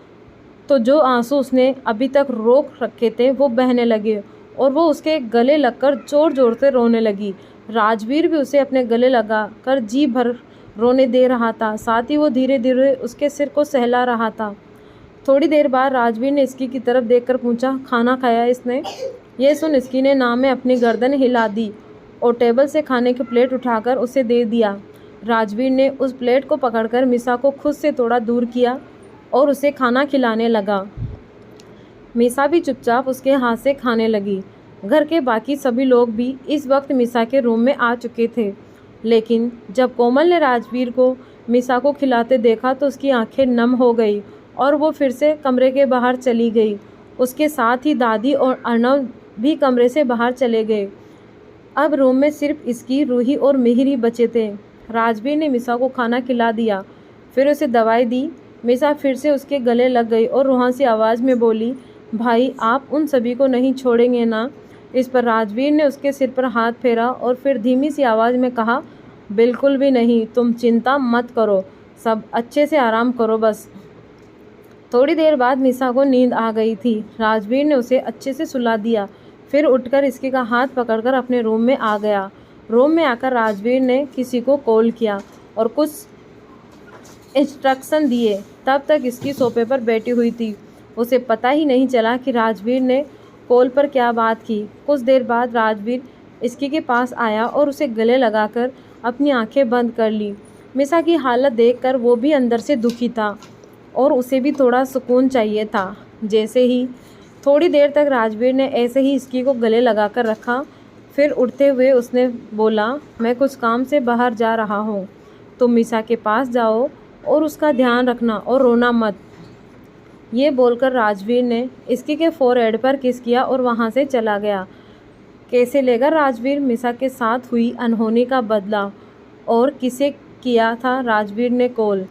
Speaker 1: तो जो आंसू उसने अभी तक रोक रखे थे वो बहने लगे और वो उसके गले लगकर ज़ोर ज़ोर से रोने लगी। राजवीर भी उसे अपने गले लगा कर जी भर रोने दे रहा था, साथ ही वो धीरे धीरे उसके सिर को सहला रहा था। थोड़ी देर बाद राजवीर ने इसकी की तरफ देखकर पूछा, खाना खाया इसने? यह सुन इसकी ने नाम में अपनी गर्दन हिला दी और टेबल से खाने की प्लेट उठाकर उसे दे दिया। राजवीर ने उस प्लेट को पकड़कर मिसा को खुद से थोड़ा दूर किया और उसे खाना खिलाने लगा। मिसा भी चुपचाप उसके हाथ से खाने लगी। घर के बाकी सभी लोग भी इस वक्त मिसा के रूम में आ चुके थे, लेकिन जब कोमल ने राजवीर को मिसा को खिलाते देखा तो उसकी आंखें नम हो गई और वो फिर से कमरे के बाहर चली गई। उसके साथ ही दादी और अर्णव भी कमरे से बाहर चले गए। अब रूम में सिर्फ इसकी, रूही और मिहिर ही बचे थे। राजवीर ने मिसा को खाना खिला दिया, फिर उसे दवाई दी मिसा फिर से उसके गले लग गई और रूहान सी आवाज़ में बोली, भाई आप उन सभी को नहीं छोड़ेंगे ना? इस पर राजवीर ने उसके सिर पर हाथ फेरा और फिर धीमी सी आवाज़ में कहा, बिल्कुल भी नहीं, तुम चिंता मत करो, सब अच्छे से आराम करो बस। थोड़ी देर बाद मिसा को नींद आ गई थी। राजवीर ने उसे अच्छे से सुला दिया, फिर उठकर इसकी का हाथ पकड़कर अपने रूम में आ गया। रूम में आकर राजवीर ने किसी को कॉल किया और कुछ इंस्ट्रक्शन दिए। तब तक इसकी सोफे पर बैठी हुई थी। उसे पता ही नहीं चला कि राजवीर ने कॉल पर क्या बात की। कुछ देर बाद राजवीर इसकी के पास आया और उसे गले लगाकर अपनी आंखें बंद कर ली। मिसा की हालत देखकर वो भी अंदर से दुखी था और उसे भी थोड़ा सुकून चाहिए था। जैसे ही थोड़ी देर तक राजवीर ने ऐसे ही इसकी को गले लगाकर रखा, फिर उठते हुए उसने बोला, मैं कुछ काम से बाहर जा रहा हूँ, तुम मिसा के पास जाओ और उसका ध्यान रखना और रोना मत। ये बोलकर राजवीर ने इसकी के फोरहेड पर किस किया और वहाँ से चला गया। कैसे लेगा राजवीर मिसा के साथ हुई अनहोनी का बदला और किसे किया था राजवीर ने कॉल?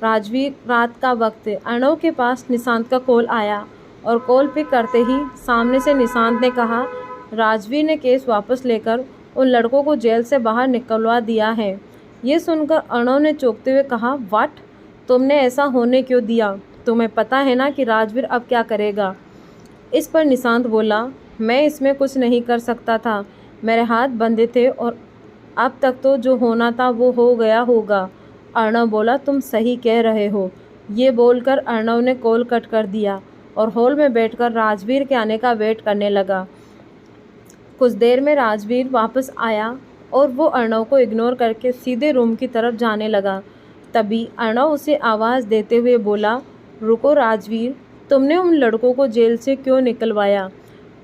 Speaker 1: राजवीर रात का वक्त अर्णव के पास निशांत का कॉल आया और कॉल पिक करते ही सामने से निशांत ने कहा, राजवीर ने केस वापस लेकर उन लड़कों को जेल से बाहर निकलवा दिया है। ये सुनकर अर्णव ने चौंकते हुए कहा, व्हाट? तुमने ऐसा होने क्यों दिया? तुम्हें पता है ना कि राजवीर अब क्या करेगा? इस पर निशांत बोला, मैं इसमें कुछ नहीं कर सकता था, मेरे हाथ बंधे थे और अब तक तो जो होना था वो हो गया होगा। अर्णव बोला, तुम सही कह रहे हो। ये बोलकर अर्णव ने कॉल कट कर दिया और हॉल में बैठकर राजवीर के आने का वेट करने लगा। कुछ देर में राजवीर वापस आया और वो अर्णव को इग्नोर करके सीधे रूम की तरफ जाने लगा। तभी अर्णव उसे आवाज़ देते हुए बोला, रुको राजवीर, तुमने उन लड़कों को जेल से क्यों निकलवाया?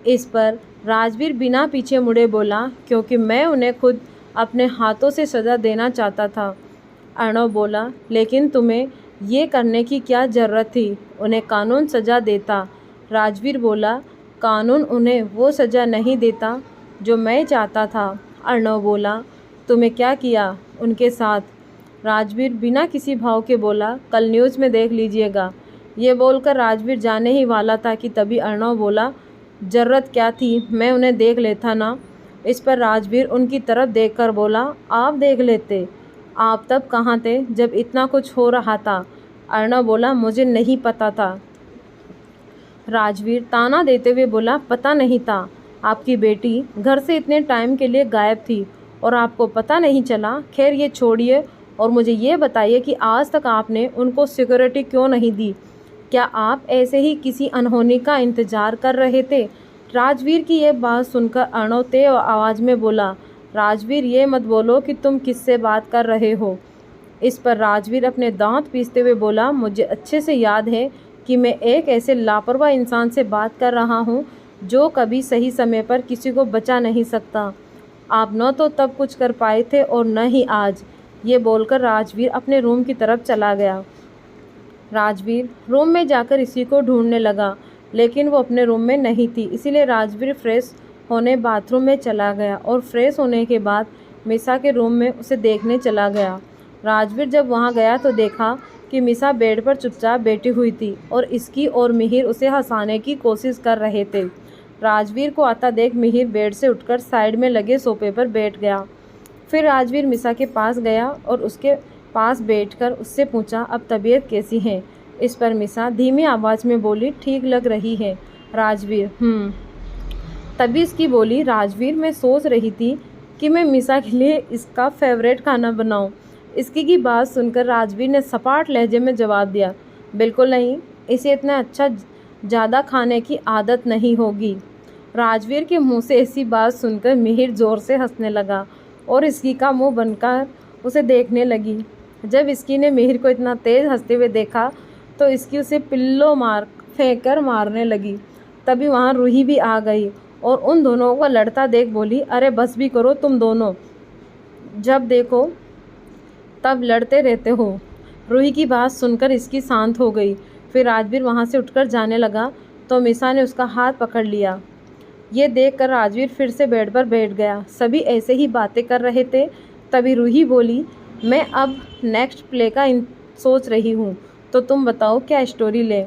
Speaker 1: इस पर राजवीर बिना पीछे मुड़े बोला, क्योंकि मैं उन्हें खुद अपने हाथों से सज़ा देना चाहता था। अर्णव बोला, लेकिन तुम्हें ये करने की क्या ज़रूरत थी? उन्हें कानून सज़ा देता। राजवीर बोला, कानून उन्हें वो सज़ा नहीं देता जो मैं चाहता था। अर्णव बोला, तुम्हें क्या किया उनके साथ? राजवीर बिना किसी भाव के बोला, कल न्यूज़ में देख लीजिएगा। ये बोलकर राजवीर जाने ही वाला था कि तभी अर्णव बोला, ज़रूरत क्या थी, मैं उन्हें देख लेता ना। इस पर राजवीर उनकी तरफ देखकर बोला, आप देख लेते? आप तब कहाँ थे जब इतना कुछ हो रहा था? अर्णव बोला, मुझे नहीं पता था। राजवीर ताना देते हुए बोला, पता नहीं था? आपकी बेटी घर से इतने टाइम के लिए गायब थी और आपको पता नहीं चला? खैर ये छोड़िए और मुझे ये बताइए कि आज तक आपने उनको सिक्योरिटी क्यों नहीं दी? क्या आप ऐसे ही किसी अनहोनी का इंतज़ार कर रहे थे? राजवीर की ये बात सुनकर अर्णव तेज आवाज़ में बोला, राजवीर ये मत बोलो कि तुम किससे बात कर रहे हो। इस पर राजवीर अपने दांत पीसते हुए बोला, मुझे अच्छे से याद है कि मैं एक ऐसे लापरवाह इंसान से बात कर रहा हूँ जो कभी सही समय पर किसी को बचा नहीं सकता। आप न तो तब कुछ कर पाए थे और न ही आज। ये बोलकर राजवीर अपने रूम की तरफ चला गया। राजवीर रूम में जाकर इसी को ढूंढने लगा, लेकिन वो अपने रूम में नहीं थी। इसीलिए राजवीर फ्रेश होने बाथरूम में चला गया और फ्रेश होने के बाद मिसा के रूम में उसे देखने चला गया। राजवीर जब वहाँ गया तो देखा कि मिसा बेड पर चुपचाप बैठी हुई थी और इसकी और मिहिर उसे हंसाने की कोशिश कर रहे थे। राजवीर को आता देख मिहिर बेड से उठकर साइड में लगे सोफे पर बैठ गया। फिर राजवीर मिसा के पास गया और उसके पास बैठकर उससे पूछा, अब तबीयत कैसी है? इस पर मिसा धीमी आवाज़ में बोली, ठीक लग रही है। राजवीर तभी इसकी बोली, राजवीर मैं सोच रही थी कि मैं मिसा के लिए इसका फेवरेट खाना बनाऊं। इसकी की बात सुनकर राजवीर ने सपाट लहजे में जवाब दिया, बिल्कुल नहीं, इसे इतना अच्छा ज़्यादा खाने की आदत नहीं होगी। राजवीर के मुंह से ऐसी बात सुनकर मिहिर ज़ोर से हंसने लगा और इसकी का मुंह बनकर उसे देखने लगी। जब इसकी ने मिहिर को इतना तेज़ हंसते हुए देखा तो इसकी उसे पिल्लो फेंक कर मारने लगी। तभी वहाँ रूही भी आ गई और उन दोनों को लड़ता देख बोली, अरे बस भी करो तुम दोनों, जब देखो तब लड़ते रहते हो। रूही की बात सुनकर इसकी शांत हो गई। फिर राजवीर वहाँ से उठकर जाने लगा तो मिसा ने उसका हाथ पकड़ लिया। ये देखकर राजवीर फिर से बेड पर बैठ गया। सभी ऐसे ही बातें कर रहे थे। तभी रूही बोली, मैं अब नेक्स्ट प्ले का सोच रही हूँ। तो तुम बताओ क्या स्टोरी ले।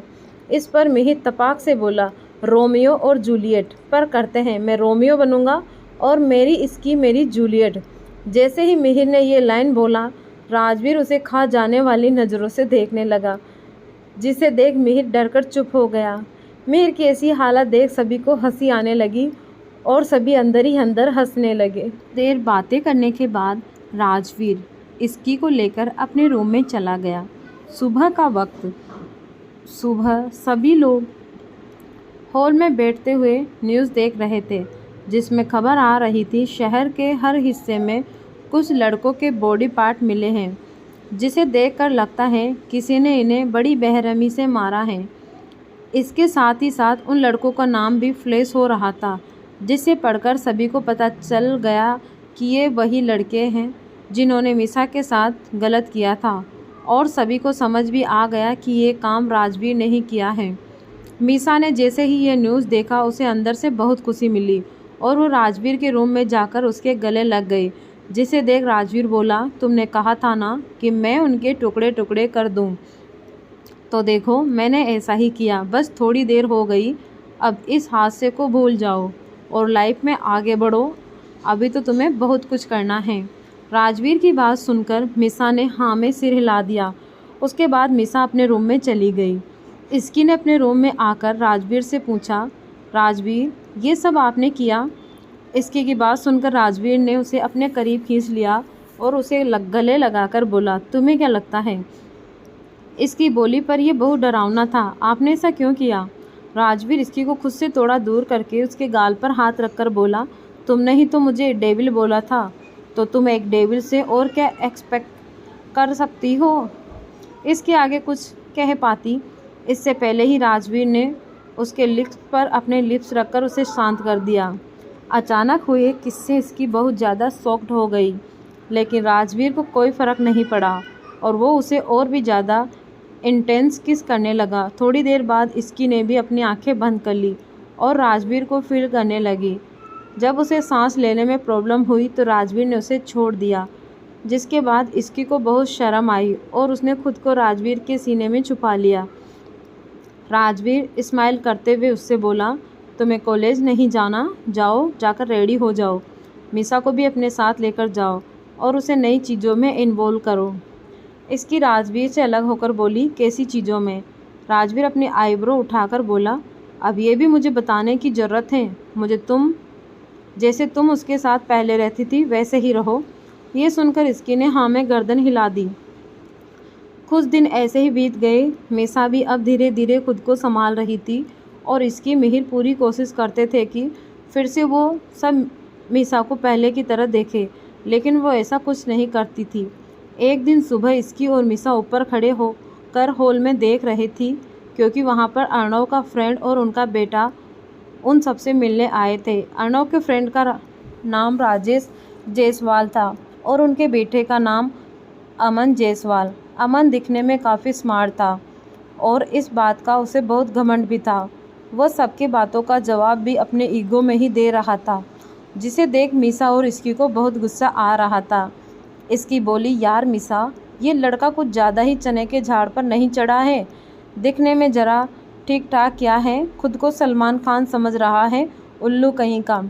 Speaker 1: इस पर मिहिर तपाक से बोला, रोमियो और जूलियट पर करते हैं। मैं रोमियो बनूंगा और मेरी इसकी मेरी जूलियट। जैसे ही मिहिर ने ये लाइन बोला, राजवीर उसे खा जाने वाली नज़रों से देखने लगा, जिसे देख मिहिर डरकर चुप हो गया। मिहिर की ऐसी हालत देख सभी को हंसी आने लगी और सभी अंदर ही अंदर हंसने लगे। देर बातें करने के बाद राजवीर इसकी को लेकर अपने रूम में चला गया। सुबह का वक्त। सुबह सभी लोग हॉल में बैठते हुए न्यूज़ देख रहे थे, जिसमें खबर आ रही थी शहर के हर हिस्से में कुछ लड़कों के बॉडी पार्ट मिले हैं, जिसे देखकर लगता है किसी ने इन्हें बड़ी बेरहमी से मारा है। इसके साथ ही साथ उन लड़कों का नाम भी फ्लैश हो रहा था, जिसे पढ़कर सभी को पता चल गया कि ये वही लड़के हैं जिन्होंने मिसा के साथ गलत किया था। और सभी को समझ भी आ गया कि ये काम राजवीर ने ही किया है। मिसा ने जैसे ही ये न्यूज़ देखा, उसे अंदर से बहुत खुशी मिली और वो राजवीर के रूम में जाकर उसके गले लग गई, जिसे देख राजवीर बोला, तुमने कहा था ना कि मैं उनके टुकड़े टुकड़े कर दूं। तो देखो मैंने ऐसा ही किया, बस थोड़ी देर हो गई। अब इस हादसे को भूल जाओ और लाइफ में आगे बढ़ो। अभी तो तुम्हें बहुत कुछ करना है। राजवीर की बात सुनकर मिसा ने हाँ में सिर हिला दिया। उसके बाद मिसा अपने रूम में चली गई। इसकी ने अपने रूम में आकर राजवीर से पूछा, राजवीर ये सब आपने किया? इसकी की बात सुनकर राजवीर ने उसे अपने करीब खींच लिया और उसे गले लगाकर बोला, तुम्हें क्या लगता है? इसकी बोली पर यह बहुत डरावना था, आपने ऐसा क्यों किया? राजवीर इसकी को खुद से थोड़ा दूर करके उसके गाल पर हाथ रखकर बोला, तुमने ही तो मुझे डेविल बोला था, तो तुम एक डेविल से और क्या एक्सपेक्ट कर सकती हो? इसके आगे कुछ कह पाती इससे पहले ही राजवीर ने उसके लिप्स पर अपने लिप्स रखकर उसे शांत कर दिया। अचानक हुए किससे इसकी बहुत ज़्यादा शॉक्ड हो गई, लेकिन राजवीर को कोई फ़र्क नहीं पड़ा और वो उसे और भी ज़्यादा इंटेंस किस करने लगा। थोड़ी देर बाद इसकी ने भी अपनी आंखें बंद कर ली और राजवीर को फील करने लगी। जब उसे सांस लेने में प्रॉब्लम हुई तो राजवीर ने उसे छोड़ दिया, जिसके बाद इसकी को बहुत शर्म आई और उसने खुद को राजवीर के सीने में छुपा लिया। राजवीर स्माइल करते हुए उससे बोला, तुम्हें कॉलेज नहीं जाना, जाओ जाकर रेडी हो जाओ। मिसा को भी अपने साथ लेकर जाओ और उसे नई चीज़ों में इन्वॉल्व करो। इसकी राजवीर से अलग होकर बोली, कैसी चीज़ों में? राजवीर अपनी आईब्रो उठाकर बोला, अब ये भी मुझे बताने की ज़रूरत है मुझे? जैसे तुम उसके साथ पहले रहती थी वैसे ही रहो। ये सुनकर इसकी ने हाँ में गर्दन हिला दी। कुछ दिन ऐसे ही बीत गए। मिसा भी अब धीरे धीरे खुद को संभाल रही थी और इसकी मिहिर पूरी कोशिश करते थे कि फिर से वो सब मिसा को पहले की तरह देखे, लेकिन वो ऐसा कुछ नहीं करती थी। एक दिन सुबह इसकी और मिसा ऊपर खड़े होकर हॉल में देख रही थी, क्योंकि वहाँ पर अर्णव का फ्रेंड और उनका बेटा उन सबसे मिलने आए थे। अर्णव के फ्रेंड का नाम राजेश जायसवाल था और उनके बेटे का नाम अमन जायसवाल। अमन दिखने में काफ़ी स्मार्ट था और इस बात का उसे बहुत घमंड भी था। वह सबकी बातों का जवाब भी अपने ईगो में ही दे रहा था, जिसे देख मिसा और इसकी को बहुत गुस्सा आ रहा था। इसकी बोली, यार मिसा, ये लड़का कुछ ज़्यादा ही चने के झाड़ पर नहीं चढ़ा है? दिखने में ज़रा ठीक ठाक क्या है, खुद को सलमान खान समझ रहा है, उल्लू कहीं का।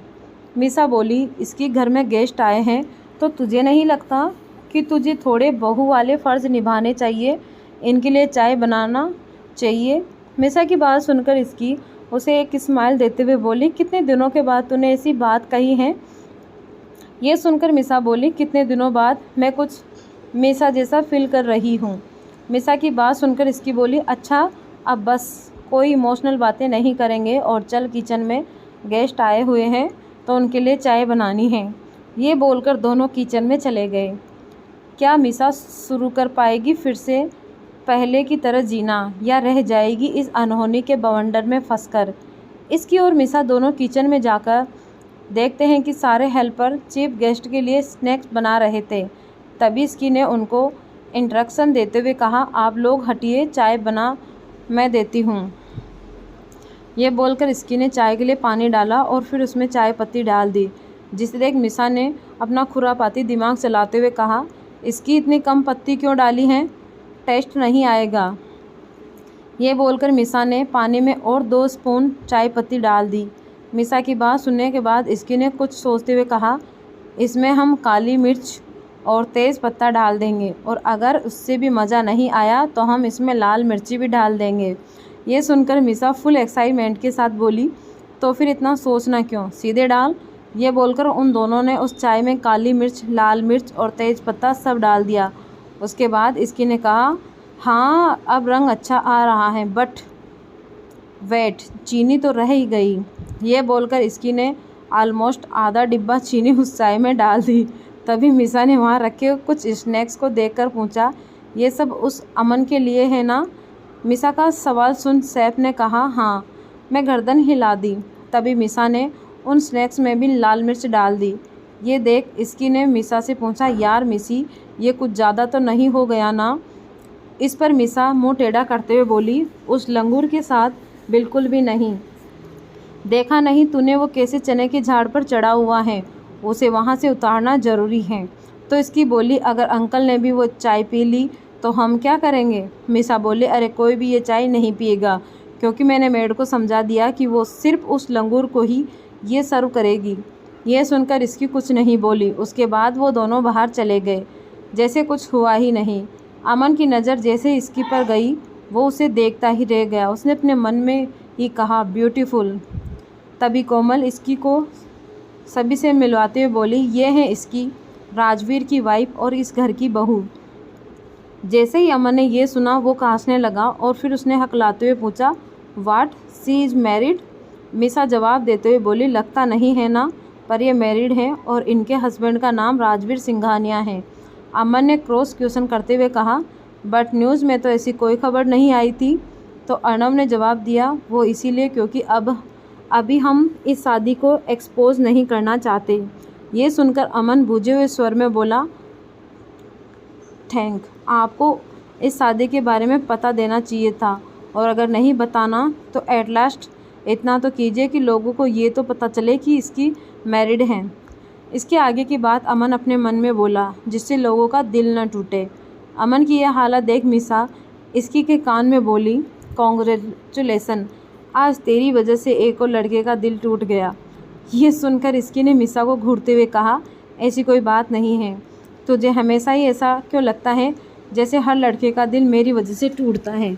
Speaker 1: मिसा बोली, इसकी घर में गेस्ट आए हैं तो तुझे नहीं लगता कि तुझे थोड़े बहू वाले फ़र्ज़ निभाने चाहिए? इनके लिए चाय बनाना चाहिए। मिसा की बात सुनकर इसकी उसे एक स्माइल देते हुए बोली, कितने दिनों के बाद तूने ऐसी बात कही है? ये सुनकर मिसा बोली, कितने दिनों बाद मैं कुछ मिसा जैसा फील कर रही हूँ। मिसा की बात सुनकर इसकी बोली, अच्छा अब बस कोई इमोशनल बातें नहीं करेंगे और चल, किचन में गेस्ट आए हुए हैं तो उनके लिए चाय बनानी है। ये बोलकर दोनों किचन में चले गए। क्या मिसा शुरू कर पाएगी फिर से पहले की तरह जीना, या रह जाएगी इस अनहोनी के बवंडर में फंसकर? इसकी और मिसा दोनों किचन में जाकर देखते हैं कि सारे हेल्पर चीफ गेस्ट के लिए स्नैक्स बना रहे थे। तभी इसकी ने उनको इंस्ट्रक्शन देते हुए कहा, आप लोग हटिए, चाय बना मैं देती हूँ। यह बोलकर इसकी ने चाय के लिए पानी डाला और फिर उसमें चाय पत्ती डाल दी, जिसे देख मिसा ने अपना खुरापाती दिमाग चलाते हुए कहा, इसकी इतनी कम पत्ती क्यों डाली हैं? टेस्ट नहीं आएगा। ये बोलकर मिसा ने पानी में और 2 स्पून चाय पत्ती डाल दी। मिसा की बात सुनने के बाद इसकी ने कुछ सोचते हुए कहा, इसमें हम काली मिर्च और तेज़ पत्ता डाल देंगे और अगर उससे भी मज़ा नहीं आया तो हम इसमें लाल मिर्ची भी डाल देंगे। ये सुनकर मिसा फुल एक्साइटमेंट के साथ बोली, तो फिर इतना सोचना क्यों, सीधे डाल। ये बोलकर उन दोनों ने उस चाय में काली मिर्च, लाल मिर्च और तेज़ पत्ता सब डाल दिया। उसके बाद इसकी ने कहा, हाँ अब रंग अच्छा आ रहा है, बट वेट, चीनी तो रह ही गई। ये बोलकर इसकी ने ऑलमोस्ट आधा डिब्बा चीनी उस चाय में डाल दी। तभी मिसा ने वहाँ रखे कुछ स्नैक्स को देखकर पूछा, ये सब उस अमन के लिए है ना? मिसा का सवाल सुन सैफ ने कहा, हाँ। मैं गर्दन हिला दी। तभी मिसा ने उन स्नैक्स में भी लाल मिर्च डाल दी। ये देख इसकी ने मिसा से पूछा, यार मिसी, ये कुछ ज़्यादा तो नहीं हो गया ना? इस पर मिसा मुंह टेढ़ा करते हुए बोली, उस लंगूर के साथ बिल्कुल भी नहीं। देखा नहीं तूने वो कैसे चने के झाड़ पर चढ़ा हुआ है, उसे वहाँ से उतारना ज़रूरी है। तो इसकी बोली, अगर अंकल ने भी वो चाय पी ली तो हम क्या करेंगे? मिसा बोले, अरे कोई भी ये चाय नहीं पिएगा, क्योंकि मैंने मेड को समझा दिया कि वो सिर्फ उस लंगूर को ही ये सर्व करेगी। ये सुनकर इसकी कुछ नहीं बोली। उसके बाद वो दोनों बाहर चले गए जैसे कुछ हुआ ही नहीं। अमन की नज़र जैसे इसकी पर गई वो उसे देखता ही रह गया। उसने अपने मन में ही कहा, ब्यूटीफुल। तभी कोमल इसकी को सभी से मिलवाते हुए बोली, ये है इसकी, राजवीर की वाइफ और इस घर की बहू। जैसे ही अमन ने ये सुना वो हंसने लगा और फिर उसने हकलाते हुए पूछा, व्हाट, सी इज़ मैरिड? मिसा जवाब देते हुए बोली, लगता नहीं है ना, पर ये मैरिड हैं और इनके हस्बैंड का नाम राजवीर सिंघानिया है। अमन ने क्रॉस क्वेश्चन करते हुए कहा, बट न्यूज़ में तो ऐसी कोई खबर नहीं आई थी। तो अर्णव ने जवाब दिया, वो इसीलिए क्योंकि अभी हम इस शादी को एक्सपोज नहीं करना चाहते। ये सुनकर अमन बुझे हुए स्वर में बोला, थैंक, आपको इस शादी के बारे में पता देना चाहिए था, और अगर नहीं बताना तो एट लास्ट इतना तो कीजिए कि लोगों को ये तो पता चले कि इसकी मैरिड हैं। इसके आगे की बात अमन अपने मन में बोला, जिससे लोगों का दिल न टूटे। अमन की यह हालत देख मिसा इसकी के कान में बोली, कॉन्ग्रेचुलेसन, आज तेरी वजह से एक और लड़के का दिल टूट गया। ये सुनकर इसकी ने मिसा को घूरते हुए कहा, ऐसी कोई बात नहीं है, तुझे हमेशा ही ऐसा क्यों लगता है जैसे हर लड़के का दिल मेरी वजह से टूटता है?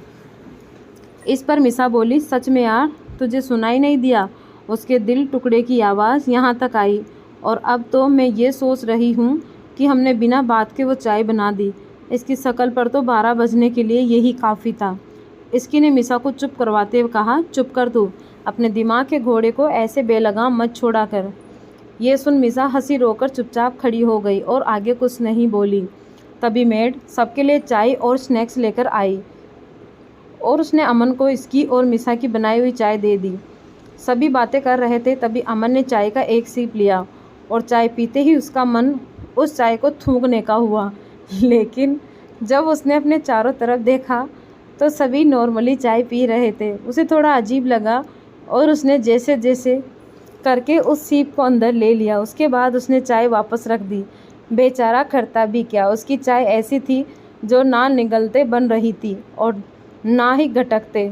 Speaker 1: इस पर मिसा बोली, सच में यार, तुझे सुनाई नहीं दिया? उसके दिल टुकड़े की आवाज़ यहाँ तक आई, और अब तो मैं ये सोच रही हूँ कि हमने बिना बात के वो चाय बना दी। इसकी शक्ल पर तो 12 बजने के लिए यही काफ़ी था। इसकी ने मिसा को चुप करवाते हुए कहा, चुप कर तू, अपने दिमाग के घोड़े को ऐसे बेलगाम मत छोड़ा कर। ये सुन मिसा हंसी रोकर चुपचाप खड़ी हो गई और आगे कुछ नहीं बोली। तभी मेड सबके लिए चाय और स्नैक्स लेकर आई और उसने अमन को इसकी और मिसा की बनाई हुई चाय दे दी। सभी बातें कर रहे थे, तभी अमन ने चाय का एक सीप लिया और चाय पीते ही उसका मन उस चाय को थूकने का हुआ। लेकिन जब उसने अपने चारों तरफ देखा तो सभी नॉर्मली चाय पी रहे थे। उसे थोड़ा अजीब लगा और उसने जैसे जैसे करके उस सीप को अंदर ले लिया। उसके बाद उसने चाय वापस रख दी। बेचारा करता भी क्या, उसकी चाय ऐसी थी जो ना निगलते बन रही थी और ना ही घटकते।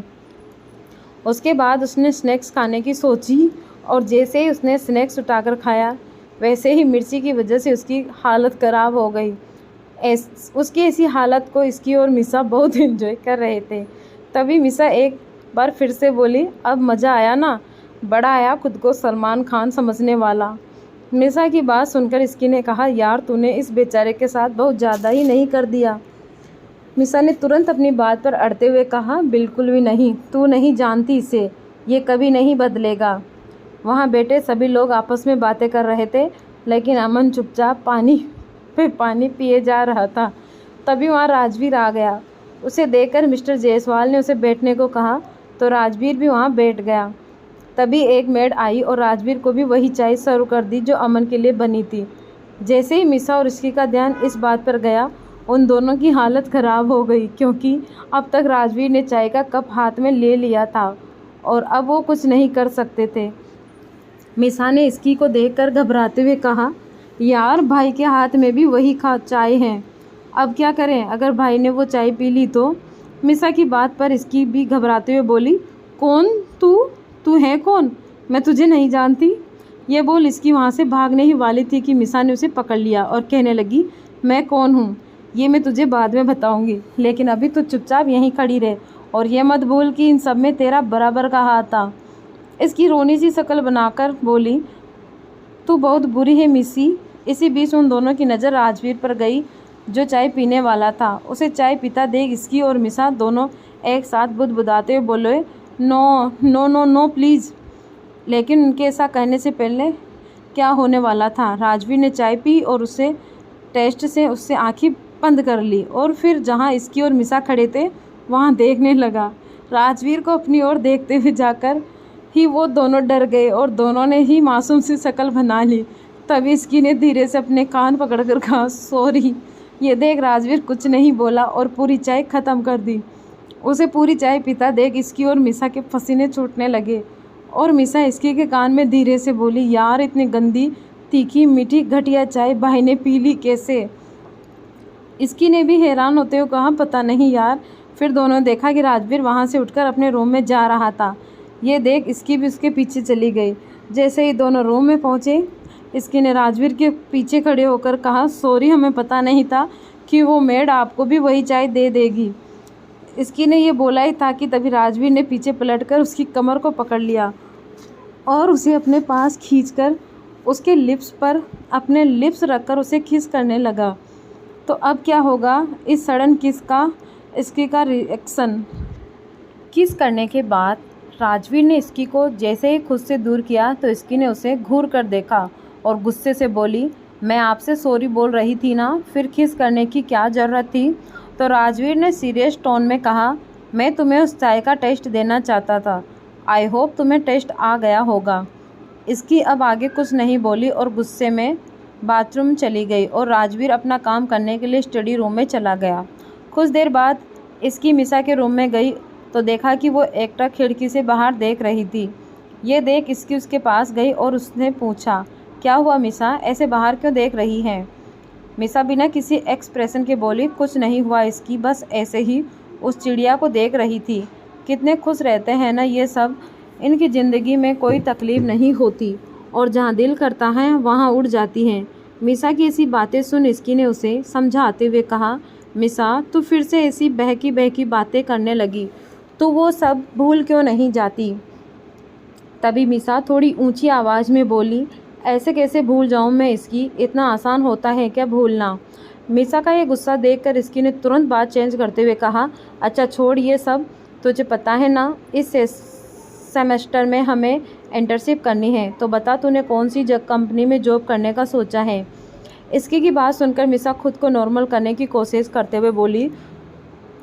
Speaker 1: उसके बाद उसने स्नैक्स खाने की सोची और जैसे ही उसने स्नैक्स उठाकर खाया वैसे ही मिर्ची की वजह से उसकी हालत ख़राब हो गई। उसकी ऐसी हालत को इसकी और मिसा बहुत एंजॉय कर रहे थे। तभी मिसा एक बार फिर से बोली, अब मज़ा आया ना? बड़ा आया खुद को सलमान खान समझने वाला। मिसा की बात सुनकर इसकी ने कहा, यार तूने इस बेचारे के साथ बहुत ज़्यादा ही नहीं कर दिया? मिसा ने तुरंत अपनी बात पर अड़ते हुए कहा, बिल्कुल भी नहीं, तू नहीं जानती इसे, ये कभी नहीं बदलेगा। वहाँ बैठे सभी लोग आपस में बातें कर रहे थे, लेकिन अमन चुपचाप पानी पिए जा रहा था। तभी वहाँ राजवीर आ गया। उसे देखकर मिस्टर जायसवाल ने उसे बैठने को कहा तो राजवीर भी वहाँ बैठ गया। तभी एक मेड आई और राजवीर को भी वही चाय सर्व कर दी जो अमन के लिए बनी थी। जैसे ही मिसा और इसकी का ध्यान इस बात पर गया, उन दोनों की हालत ख़राब हो गई, क्योंकि अब तक राजवीर ने चाय का कप हाथ में ले लिया था और अब वो कुछ नहीं कर सकते थे। मिसा ने इसकी को देखकर घबराते हुए कहा, यार भाई के हाथ में भी वही चाय है, अब क्या करें? अगर भाई ने वो चाय पी ली तो? मिसा की बात पर इसकी भी घबराते हुए बोली, कौन तू? तू है कौन? मैं तुझे नहीं जानती। ये बोल इसकी वहाँ से भागने ही वाली थी कि मिसा ने उसे पकड़ लिया और कहने लगी, मैं कौन हूँ ये मैं तुझे बाद में बताऊँगी, लेकिन अभी तो चुपचाप यहीं खड़ी रहे और ये मत भूल कि इन सब में तेरा बराबर का हाथ था। इसकी रोनी सी शक्ल बनाकर बोली, तू बहुत बुरी है मिसी। इसी बीच उन दोनों की नज़र राजवीर पर गई जो चाय पीने वाला था। उसे चाय पीता देख इसकी और मिसा दोनों एक साथ बुदबुदाते हुए बोले, no no no no please. लेकिन उनके ऐसा कहने से पहले क्या होने वाला था, राजवीर ने चाय पी और उसे टेस्ट से उससे आँखें बंद कर ली और फिर जहाँ इसकी और मिसा खड़े थे वहाँ देखने लगा। राजवीर को अपनी ओर देखते हुए जाकर ही वो दोनों डर गए और दोनों ने ही मासूम सी शक्ल बना ली। तभी इसकी ने धीरे से अपने कान पकड़कर कहा, सॉरी। ये देख राजवीर कुछ नहीं बोला और पूरी चाय ख़त्म कर दी। उसे पूरी चाय पीता देख इसकी और मिसा के पसीने छूटने लगे और मिसा इसकी के कान में धीरे से बोली, यार इतनी गंदी तीखी मीठी घटिया चाय भाई ने पी ली कैसे? इसकी ने भी हैरान होते हुए कहा, पता नहीं यार। फिर दोनों ने देखा कि राजवीर वहाँ से उठकर अपने रूम में जा रहा था। ये देख इसकी भी उसके पीछे चली गई। जैसे ही दोनों रूम में पहुँचे इसकी ने राजवीर के पीछे खड़े होकर कहा, सॉरी हमें पता नहीं था कि वो मेड आपको भी वही चाय दे देगी। इसकी ने ये बोला ही था कि तभी राजवीर ने पीछे पलटकर उसकी कमर को पकड़ लिया और उसे अपने पास खींचकर उसके लिप्स पर अपने लिप्स रखकर उसे किस करने लगा। तो अब क्या होगा इस सडन किस का इसकी का रिएक्शन? किस करने के बाद राजवीर ने इसकी को जैसे ही खुद से दूर किया तो इसकी ने उसे घूर कर देखा और गुस्से से बोली, मैं आपसे सॉरी बोल रही थी ना, फिर किस करने की क्या ज़रूरत थी? तो राजवीर ने सीरियस टोन में कहा, मैं तुम्हें उस चाय का टेस्ट देना चाहता था। आई होप तुम्हें टेस्ट आ गया होगा। इसकी अब आगे कुछ नहीं बोली और गुस्से में बाथरूम चली गई और राजवीर अपना काम करने के लिए स्टडी रूम में चला गया। कुछ देर बाद इसकी मिसा के रूम में गई तो देखा कि वो एकटक खिड़की से बाहर देख रही थी। ये देख इसकी उसके पास गई और उसने पूछा, क्या हुआ मिसा, ऐसे बाहर क्यों देख रही है? मिसा बिना किसी एक्सप्रेशन के बोली, कुछ नहीं हुआ इसकी, बस ऐसे ही उस चिड़िया को देख रही थी। कितने खुश रहते हैं ना ये सब, इनकी ज़िंदगी में कोई तकलीफ़ नहीं होती और जहाँ दिल करता है वहाँ उड़ जाती हैं। मिसा की ऐसी बातें सुन इसकी ने उसे समझाते हुए कहा, मिसा तू फिर से ऐसी बहकी बहकी बातें करने लगी, तो वो सब भूल क्यों नहीं जाती? तभी मिसा थोड़ी ऊंची आवाज़ में बोली, ऐसे कैसे भूल जाऊं मैं इसकी, इतना आसान होता है क्या भूलना? मिसा का ये गुस्सा देखकर इसकी ने तुरंत बात चेंज करते हुए कहा, अच्छा छोड़ ये सब, तुझे पता है ना इस सेमेस्टर में हमें इंटर्नशिप करनी है, तो बता तूने कौन सी कंपनी में जॉब करने का सोचा है? इसकी की बात सुनकर मिसा खुद को नॉर्मल करने की कोशिश करते हुए बोली,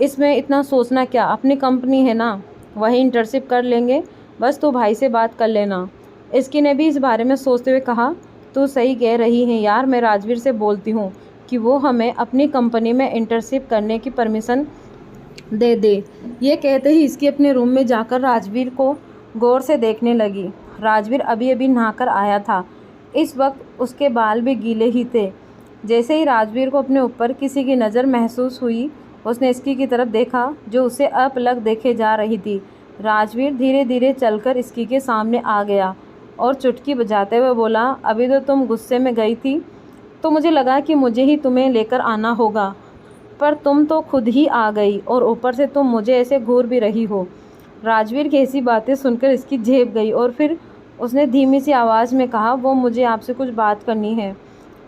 Speaker 1: इसमें इतना सोचना क्या, अपनी कंपनी है ना, वही इंटर्नशिप कर लेंगे, बस तू भाई से बात कर लेना। इसकी ने भी इस बारे में सोचते हुए कहा, तू सही कह रही है यार, मैं राजवीर से बोलती हूँ कि वो हमें अपनी कंपनी में इंटर्नशिप करने की परमिशन दे दे। ये कहते ही इसकी अपने रूम में जाकर राजवीर को गौर से देखने लगी। राजवीर अभी अभी नहाकर आया था। इस वक्त उसके बाल भी गीले ही थे। जैसे ही राजवीर को अपने ऊपर किसी की नज़र महसूस हुई, उसने इसकी की तरफ देखा जो उसे अपलक देखे जा रही थी। राजवीर धीरे धीरे चलकर इसकी के सामने आ गया और चुटकी बजाते हुए बोला, अभी तो तुम गुस्से में गई थी तो मुझे लगा कि मुझे ही तुम्हें लेकर आना होगा, पर तुम तो खुद ही आ गई और ऊपर से तुम मुझे ऐसे घूर भी रही हो। राजवीर की ऐसी बातें सुनकर इसकी झेप गई और फिर उसने धीमी सी आवाज़ में कहा, वो मुझे आपसे कुछ बात करनी है।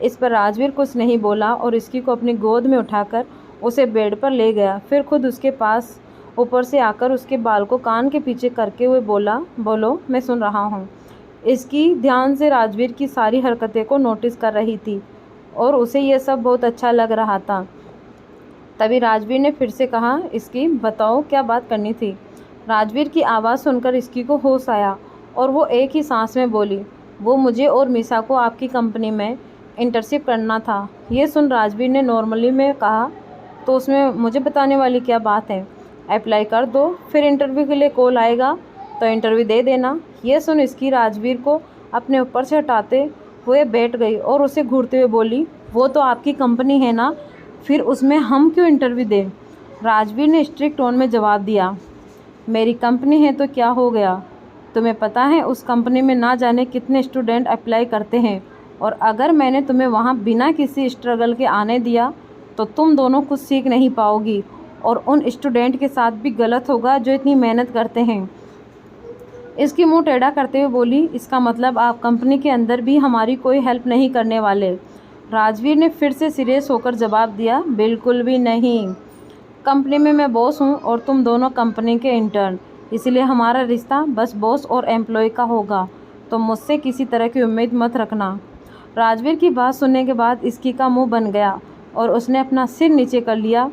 Speaker 1: इस पर राजवीर कुछ नहीं बोला और इसकी को अपनी गोद में उठाकर उसे बेड पर ले गया। फिर खुद उसके पास ऊपर से आकर उसके बाल को कान के पीछे करके हुए बोला, बोलो मैं सुन रहा हूँ। इसकी ध्यान से राजवीर की सारी हरकतें को नोटिस कर रही थी और उसे यह सब बहुत अच्छा लग रहा था। तभी राजवीर ने फिर से कहा, इसकी बताओ क्या बात करनी थी? राजवीर की आवाज़ सुनकर इसकी को होश आया और वो एक ही सांस में बोली, वो मुझे और मिसा को आपकी कंपनी में इंटर्नशिप करना था। ये सुन राजवीर ने नॉर्मली में कहा, तो उसमें मुझे बताने वाली क्या बात है? अप्लाई कर दो, फिर इंटरव्यू के लिए कॉल आएगा तो इंटरव्यू दे देना। ये सुन इसकी राजवीर को अपने ऊपर से हटाते हुए बैठ गई और उसे घूरते हुए बोली, वो तो आपकी कंपनी है ना, फिर उसमें हम क्यों इंटरव्यू दें? राजवीर ने स्ट्रिक्ट टोन में जवाब दिया, मेरी कंपनी है तो क्या हो गया? तुम्हें पता है उस कंपनी में ना जाने कितने स्टूडेंट अप्लाई करते हैं, और अगर मैंने तुम्हें वहाँ बिना किसी स्ट्रगल के आने दिया तो तुम दोनों कुछ सीख नहीं पाओगी, और उन स्टूडेंट के साथ भी गलत होगा जो इतनी मेहनत करते हैं। इसकी मुंह टेढ़ा करते हुए बोली, इसका मतलब आप कंपनी के अंदर भी हमारी कोई हेल्प नहीं करने वाले? राजवीर ने फिर से सीरियस होकर जवाब दिया, बिल्कुल भी नहीं। कंपनी में मैं बॉस हूँ और तुम दोनों कंपनी के इंटर्न, इसलिए हमारा रिश्ता बस बॉस और एम्प्लॉय का होगा, तो मुझसे किसी तरह की उम्मीद मत रखना। राजवीर की बात सुनने के बाद इसकी का मुंह बन गया और उसने अपना सिर नीचे कर लिया।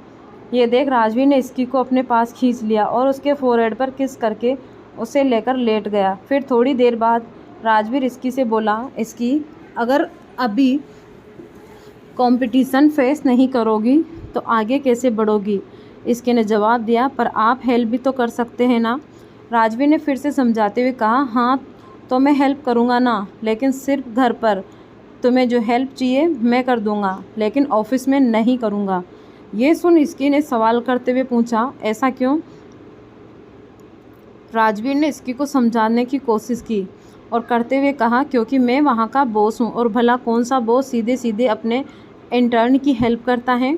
Speaker 1: ये देख राजवीर ने इसकी को अपने पास खींच लिया और उसके फोरहेड पर किस करके उसे लेकर लेट गया। फिर थोड़ी देर बाद राजवीर इसकी से बोला, इसकी अगर अभी कंपटीशन फेस नहीं करोगी तो आगे कैसे बढ़ोगी? इसके ने जवाब दिया, पर आप हेल्प भी तो कर सकते हैं ना। राजवीर ने फिर से समझाते हुए कहा, हाँ तो मैं हेल्प करूँगा ना, लेकिन सिर्फ घर पर। तुम्हें जो हेल्प चाहिए मैं कर दूँगा, लेकिन ऑफिस में नहीं करूँगा। ये सुन इसकी ने सवाल करते हुए पूछा, ऐसा क्यों? राजवीर ने इसकी को समझाने की कोशिश की और करते हुए कहा, क्योंकि मैं वहाँ का बॉस हूँ, और भला कौन सा बॉस सीधे सीधे अपने इंटर्न की हेल्प करता है?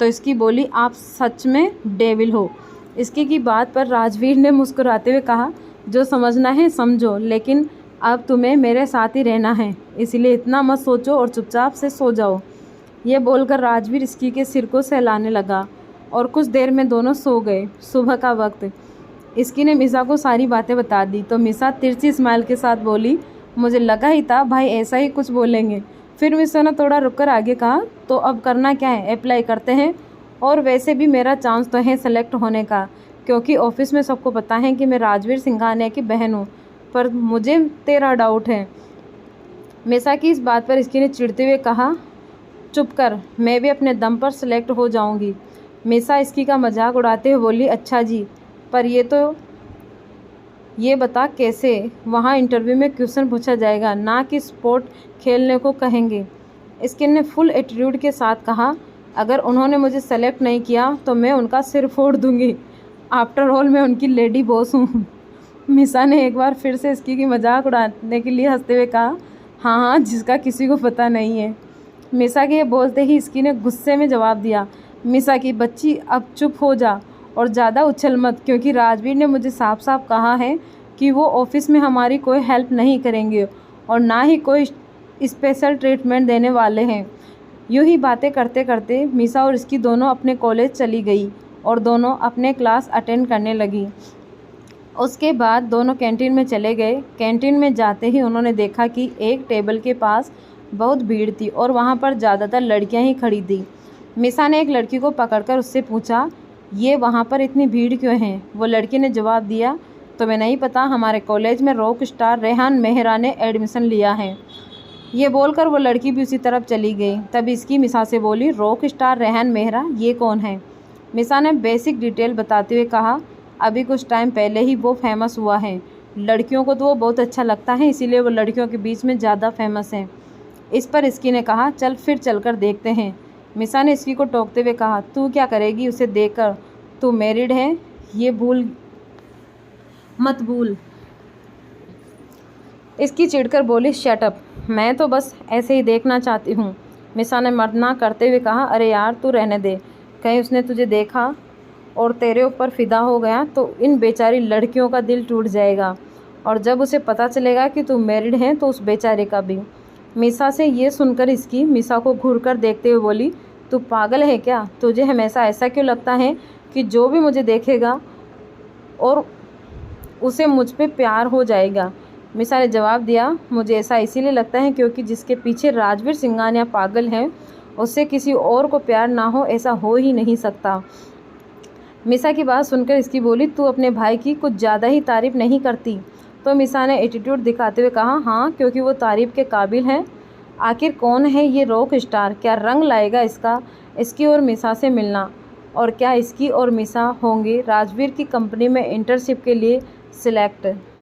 Speaker 1: तो इसकी बोली, आप सच में डेविल हो। इसकी की बात पर राजवीर ने मुस्कुराते हुए कहा, जो समझना है समझो, लेकिन अब तुम्हें मेरे साथ ही रहना है, इसलिए इतना मत सोचो और चुपचाप से सो जाओ। ये बोलकर राजवीर इसकी के सिर को सहलाने लगा और कुछ देर में दोनों सो गए। सुबह का वक्त। इसकी ने मिसा को सारी बातें बता दी तो मिसा तिरछी स्माइल के साथ बोली, मुझे लगा ही था भाई ऐसा ही कुछ बोलेंगे। फिर मिसा ने थोड़ा रुककर आगे कहा, तो अब करना क्या है? अप्लाई करते हैं, और वैसे भी मेरा चांस तो है सेलेक्ट होने का, क्योंकि ऑफिस में सबको पता है कि मैं राजवीर सिंघानिया की बहन हूँ, पर मुझे तेरा डाउट है। मिसा की इस बात पर इसकी ने चिढ़ते हुए कहा, चुप कर, मैं भी अपने दम पर सेलेक्ट हो जाऊंगी। मिसा इसकी का मजाक उड़ाते हुए बोली, अच्छा जी, पर ये बता कैसे? वहाँ इंटरव्यू में क्वेश्चन पूछा जाएगा, ना कि स्पोर्ट खेलने को कहेंगे। इसकिन ने फुल एटीट्यूड के साथ कहा, अगर उन्होंने मुझे सेलेक्ट नहीं किया तो मैं उनका सिर फोड़ दूंगी। आफ्टर ऑल मैं उनकी लेडी बॉस हूँ। मिसा ने एक बार फिर से इसकी की मजाक उड़ाने के लिए हंसते हुए कहा, हाँ हाँ, जिसका किसी को पता नहीं है। मिसा के ये बोलते ही इसकी ने गुस्से में जवाब दिया, मिसा की बच्ची अब चुप हो जा और ज़्यादा उछल मत, क्योंकि राजवीर ने मुझे साफ साफ कहा है कि वो ऑफिस में हमारी कोई हेल्प नहीं करेंगे और ना ही कोई स्पेशल ट्रीटमेंट देने वाले हैं। यूँ ही बातें करते करते मिसा और इसकी दोनों अपने कॉलेज चली गई और दोनों अपने क्लास अटेंड करने लगी। उसके बाद दोनों कैंटीन में चले गए। कैंटीन में जाते ही उन्होंने देखा कि एक टेबल के पास बहुत भीड़ थी और वहाँ पर ज़्यादातर लड़कियाँ ही खड़ी थी। मिसा ने एक लड़की को पकड़कर उससे पूछा, ये वहाँ पर इतनी भीड़ क्यों है? वो लड़की ने जवाब दिया, तुम्हें नहीं पता, हमारे कॉलेज में रॉक स्टार रेहान मेहरा ने एडमिशन लिया है। ये बोलकर वो लड़की भी उसी तरफ चली गई। तब इसकी मिसा से बोली, रॉक स्टार रेहान मेहरा ये कौन है? मिसा ने बेसिक डिटेल बताते हुए कहा, अभी कुछ टाइम पहले ही वो फेमस हुआ है। लड़कियों को तो वो बहुत अच्छा लगता है, इसीलिए वो लड़कियों के बीच में ज़्यादा फेमस है। इस पर इसकी ने कहा, चल फिर चलकर देखते हैं। मिसा ने इसकी को टोकते हुए कहा, तू क्या करेगी उसे देखकर? तू मैरिड है, ये मत भूल। इसकी चिढ़कर बोली, शट अप, मैं तो बस ऐसे ही देखना चाहती हूँ। मिसा ने मना करते हुए कहा, अरे यार तू रहने दे, कहीं उसने तुझे देखा और तेरे ऊपर फिदा हो गया तो इन बेचारी लड़कियों का दिल टूट जाएगा, और जब उसे पता चलेगा कि तू मैरिड है तो उस बेचारे का भी। मिसा से ये सुनकर इसकी मिसा को घूरकर देखते हुए बोली, तू पागल है क्या? तुझे हमेशा ऐसा क्यों लगता है कि जो भी मुझे देखेगा और उसे मुझ पे प्यार हो जाएगा? मिसा ने जवाब दिया, मुझे ऐसा इसीलिए लगता है क्योंकि जिसके पीछे राजवीर सिंघानिया पागल है उससे किसी और को प्यार ना हो, ऐसा हो ही नहीं सकता। मिसा की बात सुनकर इसकी बोली, तू अपने भाई की कुछ ज़्यादा ही तारीफ़ नहीं करती? तो मिसा ने एटीट्यूड दिखाते हुए कहा, हाँ क्योंकि वो तारीफ़ के काबिल है। आखिर कौन है ये रॉक स्टार? क्या रंग लाएगा इसकी और मिसा से मिलना? और क्या इसकी और मिसा होंगे राजवीर की कंपनी में इंटर्नशिप के लिए सिलेक्ट?